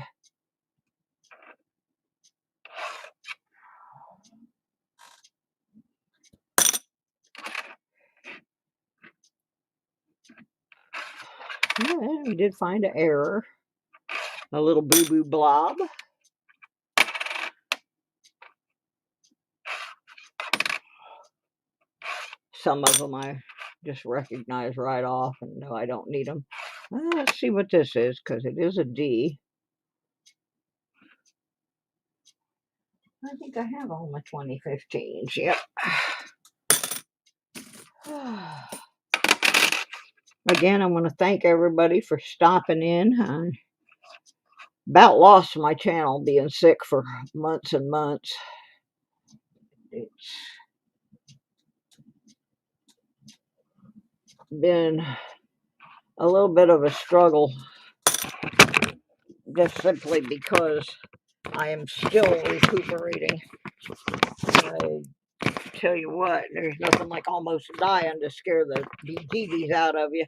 Yeah, we did find an error. A little boo-boo blob. Some of them I just recognize right off and know I don't need them. Let's see what this is, because it is a D. I think I have all my 2015s. Yep. Again, I want to thank everybody for stopping in. I about lost my channel being sick for months and months. It's been a little bit of a struggle, just simply because I am still recuperating. I tell you what, there's nothing like almost dying to scare the bejeebies out of you.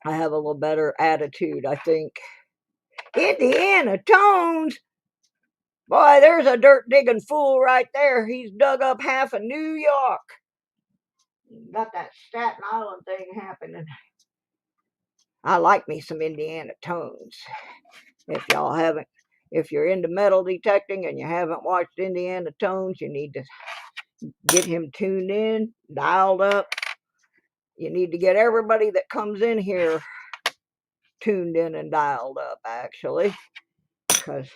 I have a little better attitude, I think. Indiana Tones! Boy, there's a dirt digging fool right there. He's dug up half of New York. Got that Staten Island thing happening. I like me some Indiana Tones. If you're into metal detecting and you haven't watched Indiana Tones, you need to get him tuned in, dialed up. You need to get everybody that comes in here tuned in and dialed up, actually, because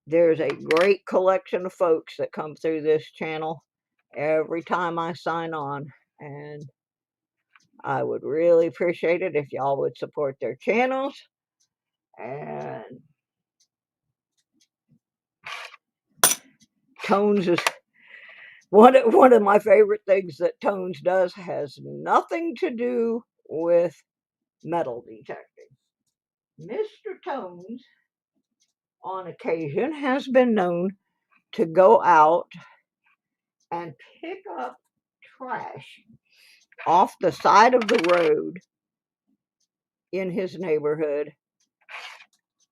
there's a great collection of folks that come through this channel every time I sign on, and I would really appreciate it if y'all would support their channels. And Tones is one of my favorite things that Tones does. Has nothing to do with metal detecting. Mr. Tones, on occasion, has been known to go out and pick up trash off the side of the road in his neighborhood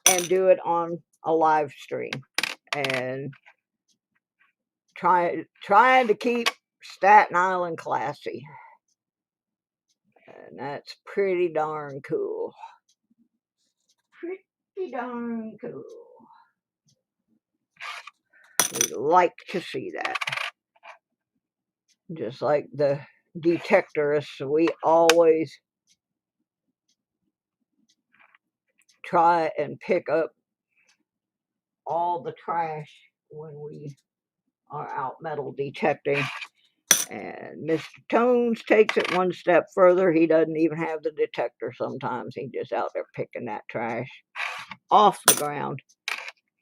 and do it on a live stream, and trying to keep Staten Island classy. And that's pretty darn cool. Pretty darn cool. We like to see that. Just like the detectorists, we always try and pick up all the trash when we are out metal detecting. And Mr. Tones takes it one step further. He doesn't even have the detector sometimes. He's just out there picking that trash off the ground.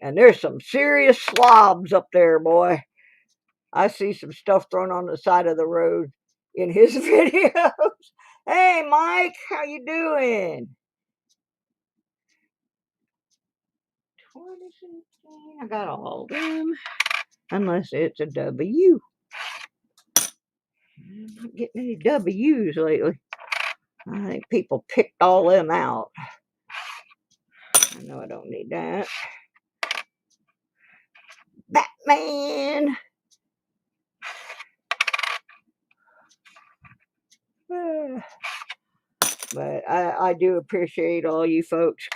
And there's some serious slobs up there, boy. I see some stuff thrown on the side of the road in his videos. Hey, Mike, how you doing? I got all of them. Unless it's a W. I'm not getting any W's lately. I think people picked all them out. I know I don't need that. Batman! But I do appreciate all you folks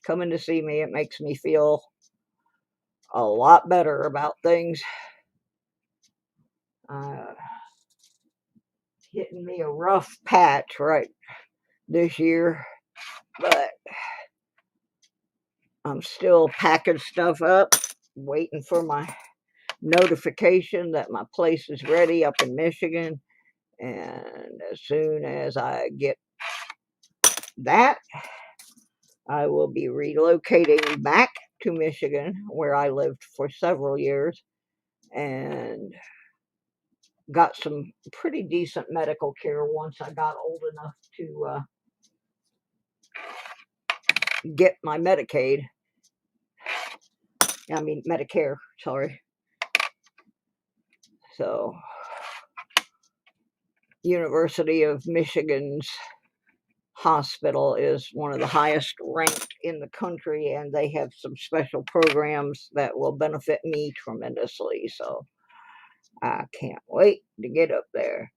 coming to see me. It makes me feel a lot better about things. Hitting me a rough patch right this year, but I'm still packing stuff up, waiting for my notification that my place is ready up in Michigan. And as soon as I get that, I will be relocating back to Michigan, where I lived for several years, and got some pretty decent medical care once I got old enough to get my Medicaid. I mean, Medicare, sorry. So, University of Michigan's hospital is one of the highest ranked in the country, and they have some special programs that will benefit me tremendously. So, I can't wait to get up there.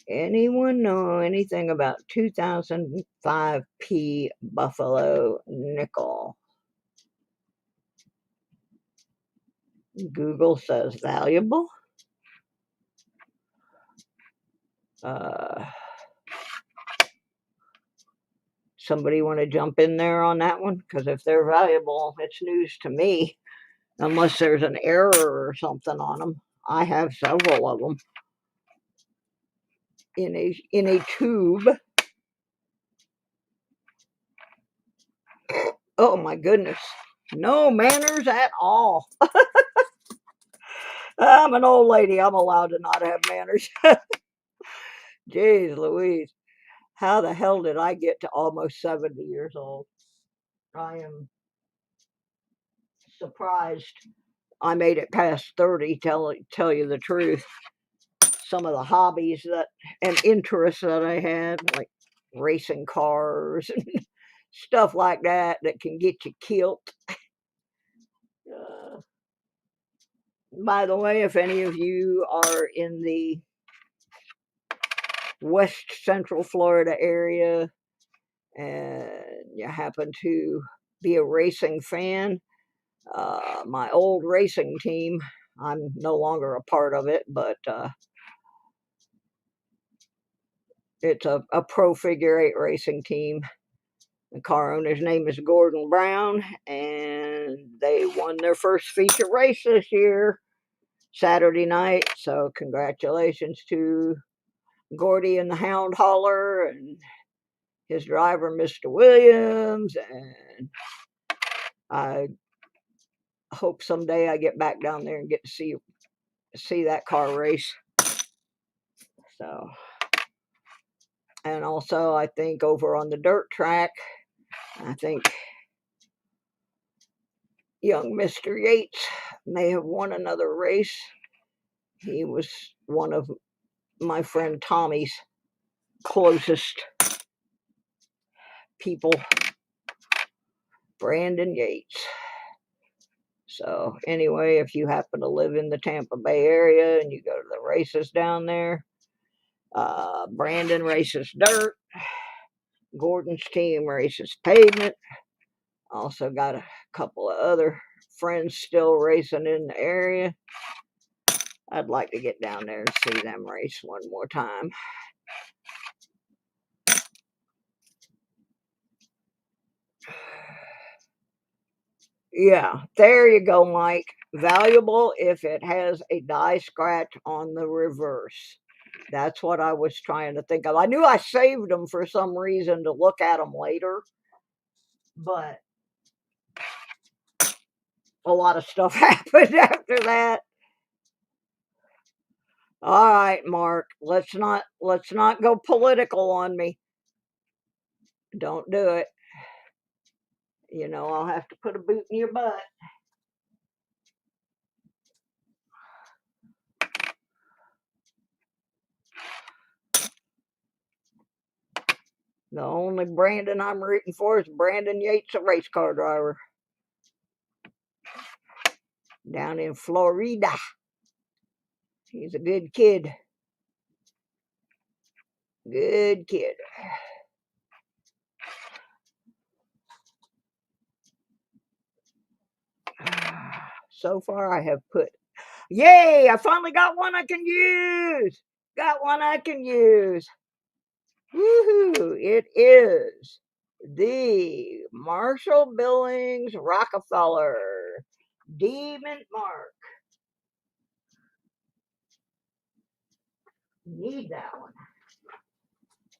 Anyone know anything about 2005p Buffalo nickel? Google says valuable. Somebody want to jump in there on that one? Because if they're valuable, it's news to me. Unless there's an error or something on them. I have several of them in a tube. Oh my goodness. No manners at all. I'm an old lady. I'm allowed to not have manners. Jeez Louise. How the hell did I get to almost 70 years old? I am surprised I made it past 30, tell you the truth. Some of the hobbies and interests that I had, like racing cars and stuff like that can get you killed. By the way, if any of you are in the West Central Florida area and you happen to be a racing fan, my old racing team, I'm no longer a part of it, but it's a pro figure 8 racing team. The car owner's name is Gordon Brown, and they won their first feature race this year, Saturday night. So congratulations to Gordy and the Hound Hauler and his driver, Mr. Williams. And I hope someday I get back down there and get to see that car race. So, and also I think over on the dirt track, I think young Mr. Yates may have won another race. He was one of my friend Tommy's closest people, Brandon Yates. So anyway, if you happen to live in the Tampa Bay area and you go to the races down there, Brandon races dirt, Gordon's team races pavement. Also got a couple of other friends still racing in the area. I'd like to get down there and see them race one more time. Yeah, there you go, Mike. Valuable if it has a die scratch on the reverse. That's what I was trying to think of. I knew I saved them for some reason to look at them later, but a lot of stuff happened after that. All right, Mark, let's not go political on me. Don't do it. You know, I'll have to put a boot in your butt. The only Brandon I'm rooting for is Brandon Yates, a race car driver down in Florida. He's a good kid. Good kid. So far I have put, yay, I finally got one I can use. Got one I can use. Woohoo! It is the Marshall Billings Rockefeller Demon Mark. Need that one.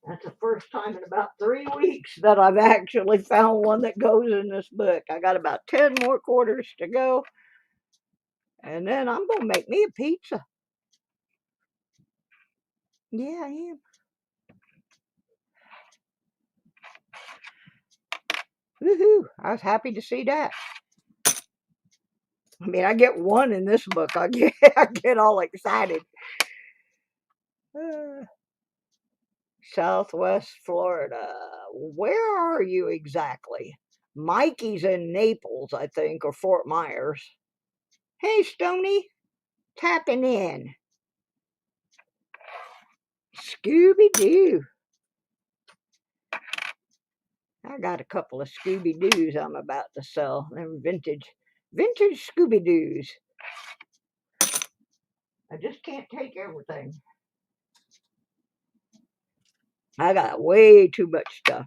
That's the first time in about 3 weeks that I've actually found one that goes in this book. I got about 10 more quarters to go. And then I'm going to make me a pizza. Yeah, I am. Woohoo! I was happy to see that. I mean, I get one in this book. I get all excited. Southwest Florida. Where are you exactly? Mikey's in Naples, I think, or Fort Myers. Hey, Stony, tapping in. Scooby-Doo. I got a couple of Scooby-Doos I'm about to sell. They're vintage Scooby-Doos. I just can't take everything. I got way too much stuff.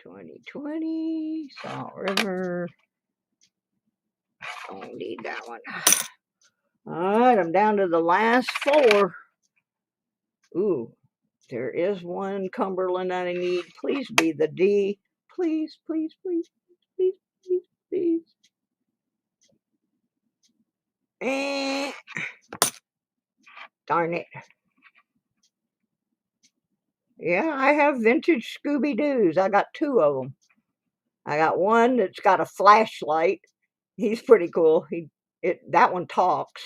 2020, Salt River. Don't need that one. All right, I'm down to the last 4. Ooh, there is one Cumberland I need. Please be the D. Please, please, please, please, please, please. Eh. Darn it. Yeah, I have vintage Scooby-Doos. I got 2 of them. I got one that's got a flashlight. He's pretty cool. That one talks.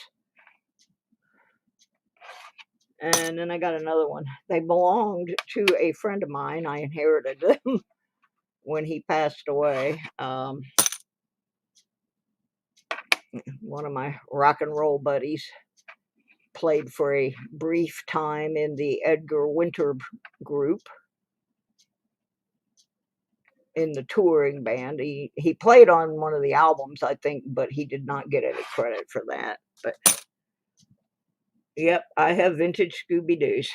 And then I got another one. They belonged to a friend of mine. I inherited them when he passed away. One of my rock and roll buddies played for a brief time in the Edgar Winter group in the touring band. He played on one of the albums, I think, but he did not get any credit for that. But yep, I have vintage Scooby-Doos.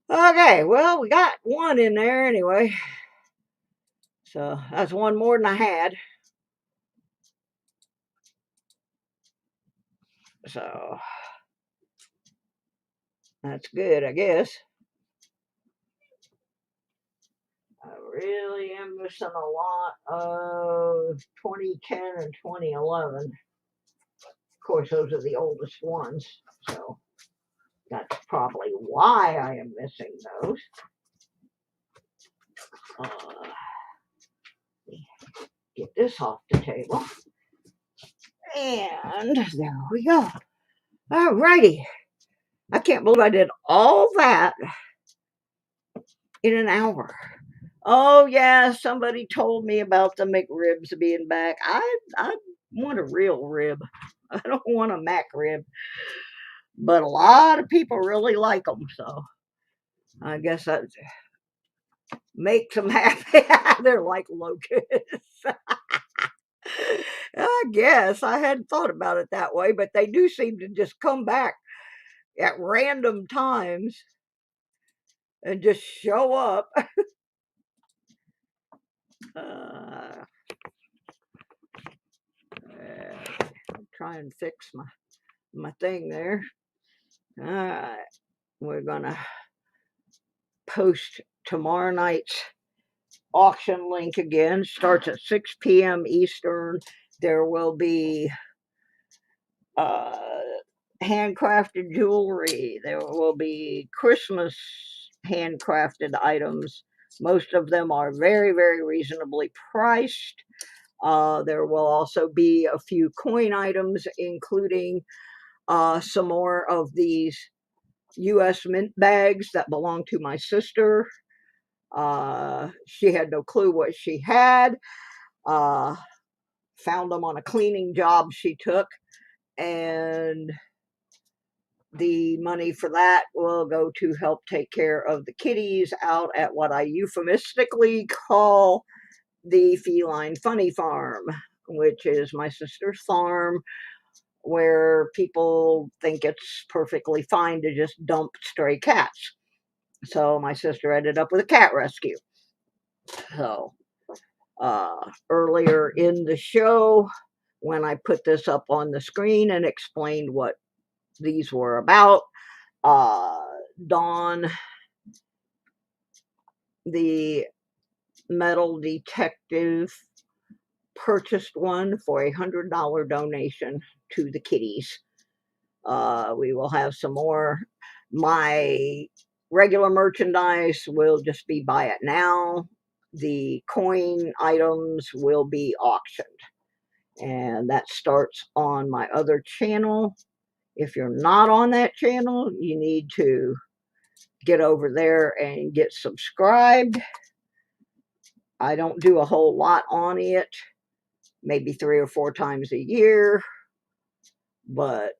Okay, well, we got one in there anyway. So that's one more than I had. So that's good, I guess. I really am missing a lot of 2010 and 2011. Of course, those are the oldest ones, so that's probably why I am missing those. Get this off the table. And there we go. All righty. I can't believe I did all that in an hour. Oh, yeah, somebody told me about the Mcribs being back. I want a real rib. I don't want a Mac rib. But a lot of people really like them, so I guess that makes them happy. They're like locusts. I guess I hadn't thought about it that way, but they do seem to just come back at random times and just show up. Try and fix my thing there. All right, we're gonna post tomorrow night's auction link again. Starts at 6 p.m. Eastern. There will be handcrafted jewelry. There will be Christmas handcrafted items. Most of them are very, very reasonably priced. There will also be a few coin items, including some more of these U.S. mint bags that belong to my sister. She had no clue what she had. Found them on a cleaning job she took, and the money for that will go to help take care of the kitties out at what I euphemistically call the Feline Funny Farm, which is my sister's farm where people think it's perfectly fine to just dump stray cats. So my sister ended up with a cat rescue. So earlier in the show, when I put this up on the screen and explained what these were about, Dawn, the metal detective, purchased one for $100 donation to the kitties. We will have some more. My regular merchandise will just be buy it now. The coin items will be auctioned, and that starts on my other channel. If you're not on that channel, you need to get over there and get subscribed. I don't do a whole lot on it, maybe 3 or 4 times a year, but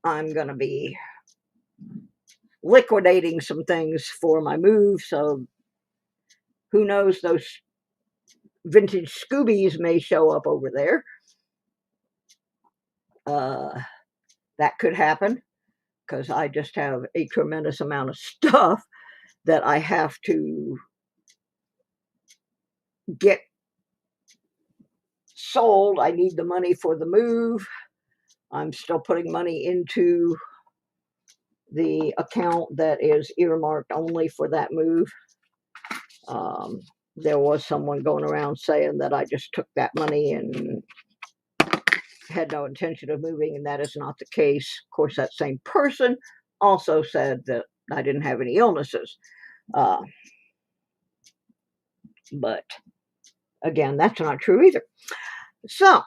I'm going to be liquidating some things for my move, so who knows, those vintage Scoobies may show up over there. That could happen, because I just have a tremendous amount of stuff that I have to get sold. I need the money for the move. I'm still putting money into the account that is earmarked only for that move. There was someone going around saying that I just took that money and had no intention of moving, and that is not the case. Of course, that same person also said that I didn't have any illnesses. But again, that's not true either. So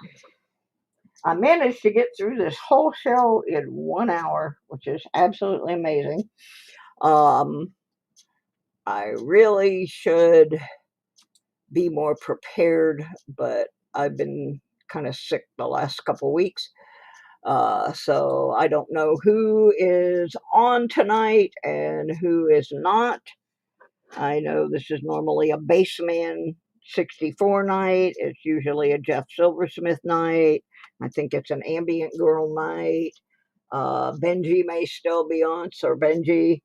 I managed to get through this whole show in 1 hour, which is absolutely amazing. I really should be more prepared, but I've been kind of sick the last couple weeks. So I don't know who is on tonight and who is not. I know this is normally a Baseman 64 night. It's usually a Jeff Silversmith night. I think it's an Ambient Girl night. Benji may still be on, Sir Benji.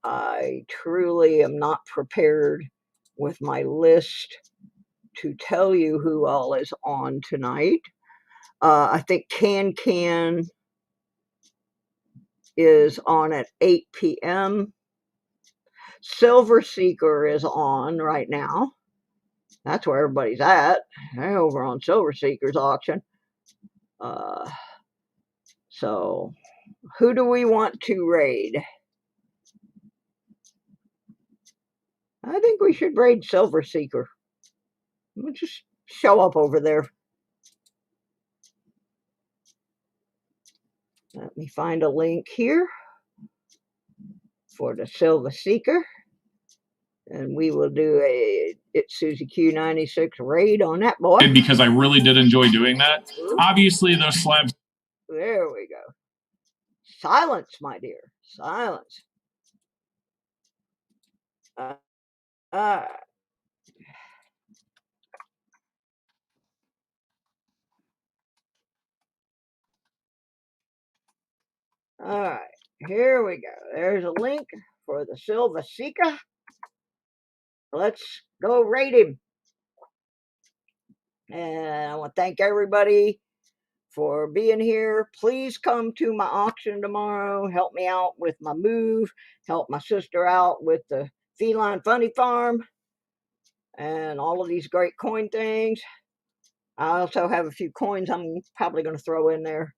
I truly am not prepared with my list to tell you who all is on tonight. I think Can is on at 8 p.m. Silver Seeker is on right now. That's where everybody's at. They're over on Silver Seeker's auction. So, who do we want to raid? I think we should raid Silver Seeker. We'll just show up over there. Let me find a link here for the Silver Seeker. And we will do a It's Susie Q96 raid on that boy. Because I really did enjoy doing that. Obviously, those slabs. There we go. Silence, my dear. Silence. All right. All right. Here we go. There's a link for the Silver Seeker. Let's go raid him. And I want to thank everybody for being here. Please come to my auction tomorrow. Help me out with my move. Help my sister out with the Feline Funny Farm and all of these great coin things. I also have a few coins I'm probably going to throw in there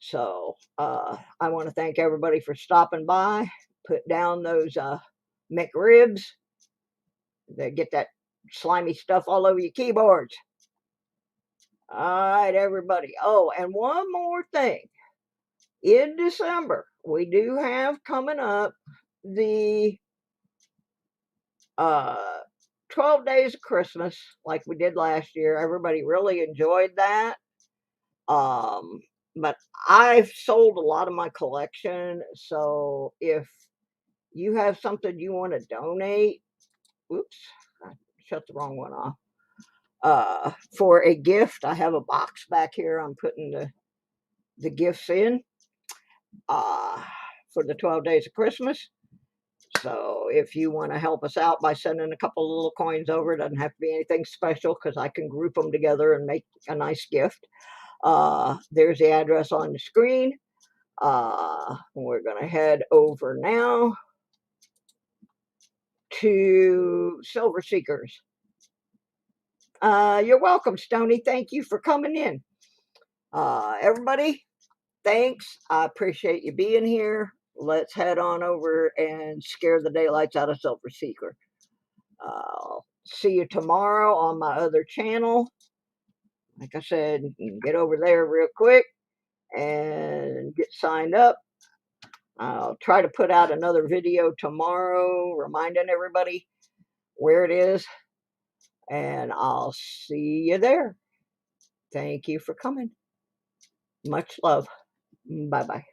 So I want to thank everybody for stopping by. Put down those Mcribs that get that slimy stuff all over your keyboards. All right, everybody. Oh, and one more thing. In December, we do have coming up the 12 Days of Christmas, like we did last year. Everybody really enjoyed that. But I've sold a lot of my collection, so if you have something you want to donate, oops, I shut the wrong one off. For a gift, I have a box back here. I'm putting the gifts in for the 12 Days of Christmas. So if you want to help us out by sending a couple of little coins over, it doesn't have to be anything special because I can group them together and make a nice gift. There's the address on the screen. We're going to head over now to Silver Seekers. You're welcome, Stony. Thank you for coming in. Everybody, thanks. I appreciate you being here. Let's head on over and scare the daylights out of Silver Seeker. See you tomorrow on my other channel. Like I said, you can get over there real quick and get signed up. I'll try to put out another video tomorrow reminding everybody where it is. And I'll see you there. Thank you for coming. Much love. Bye-bye.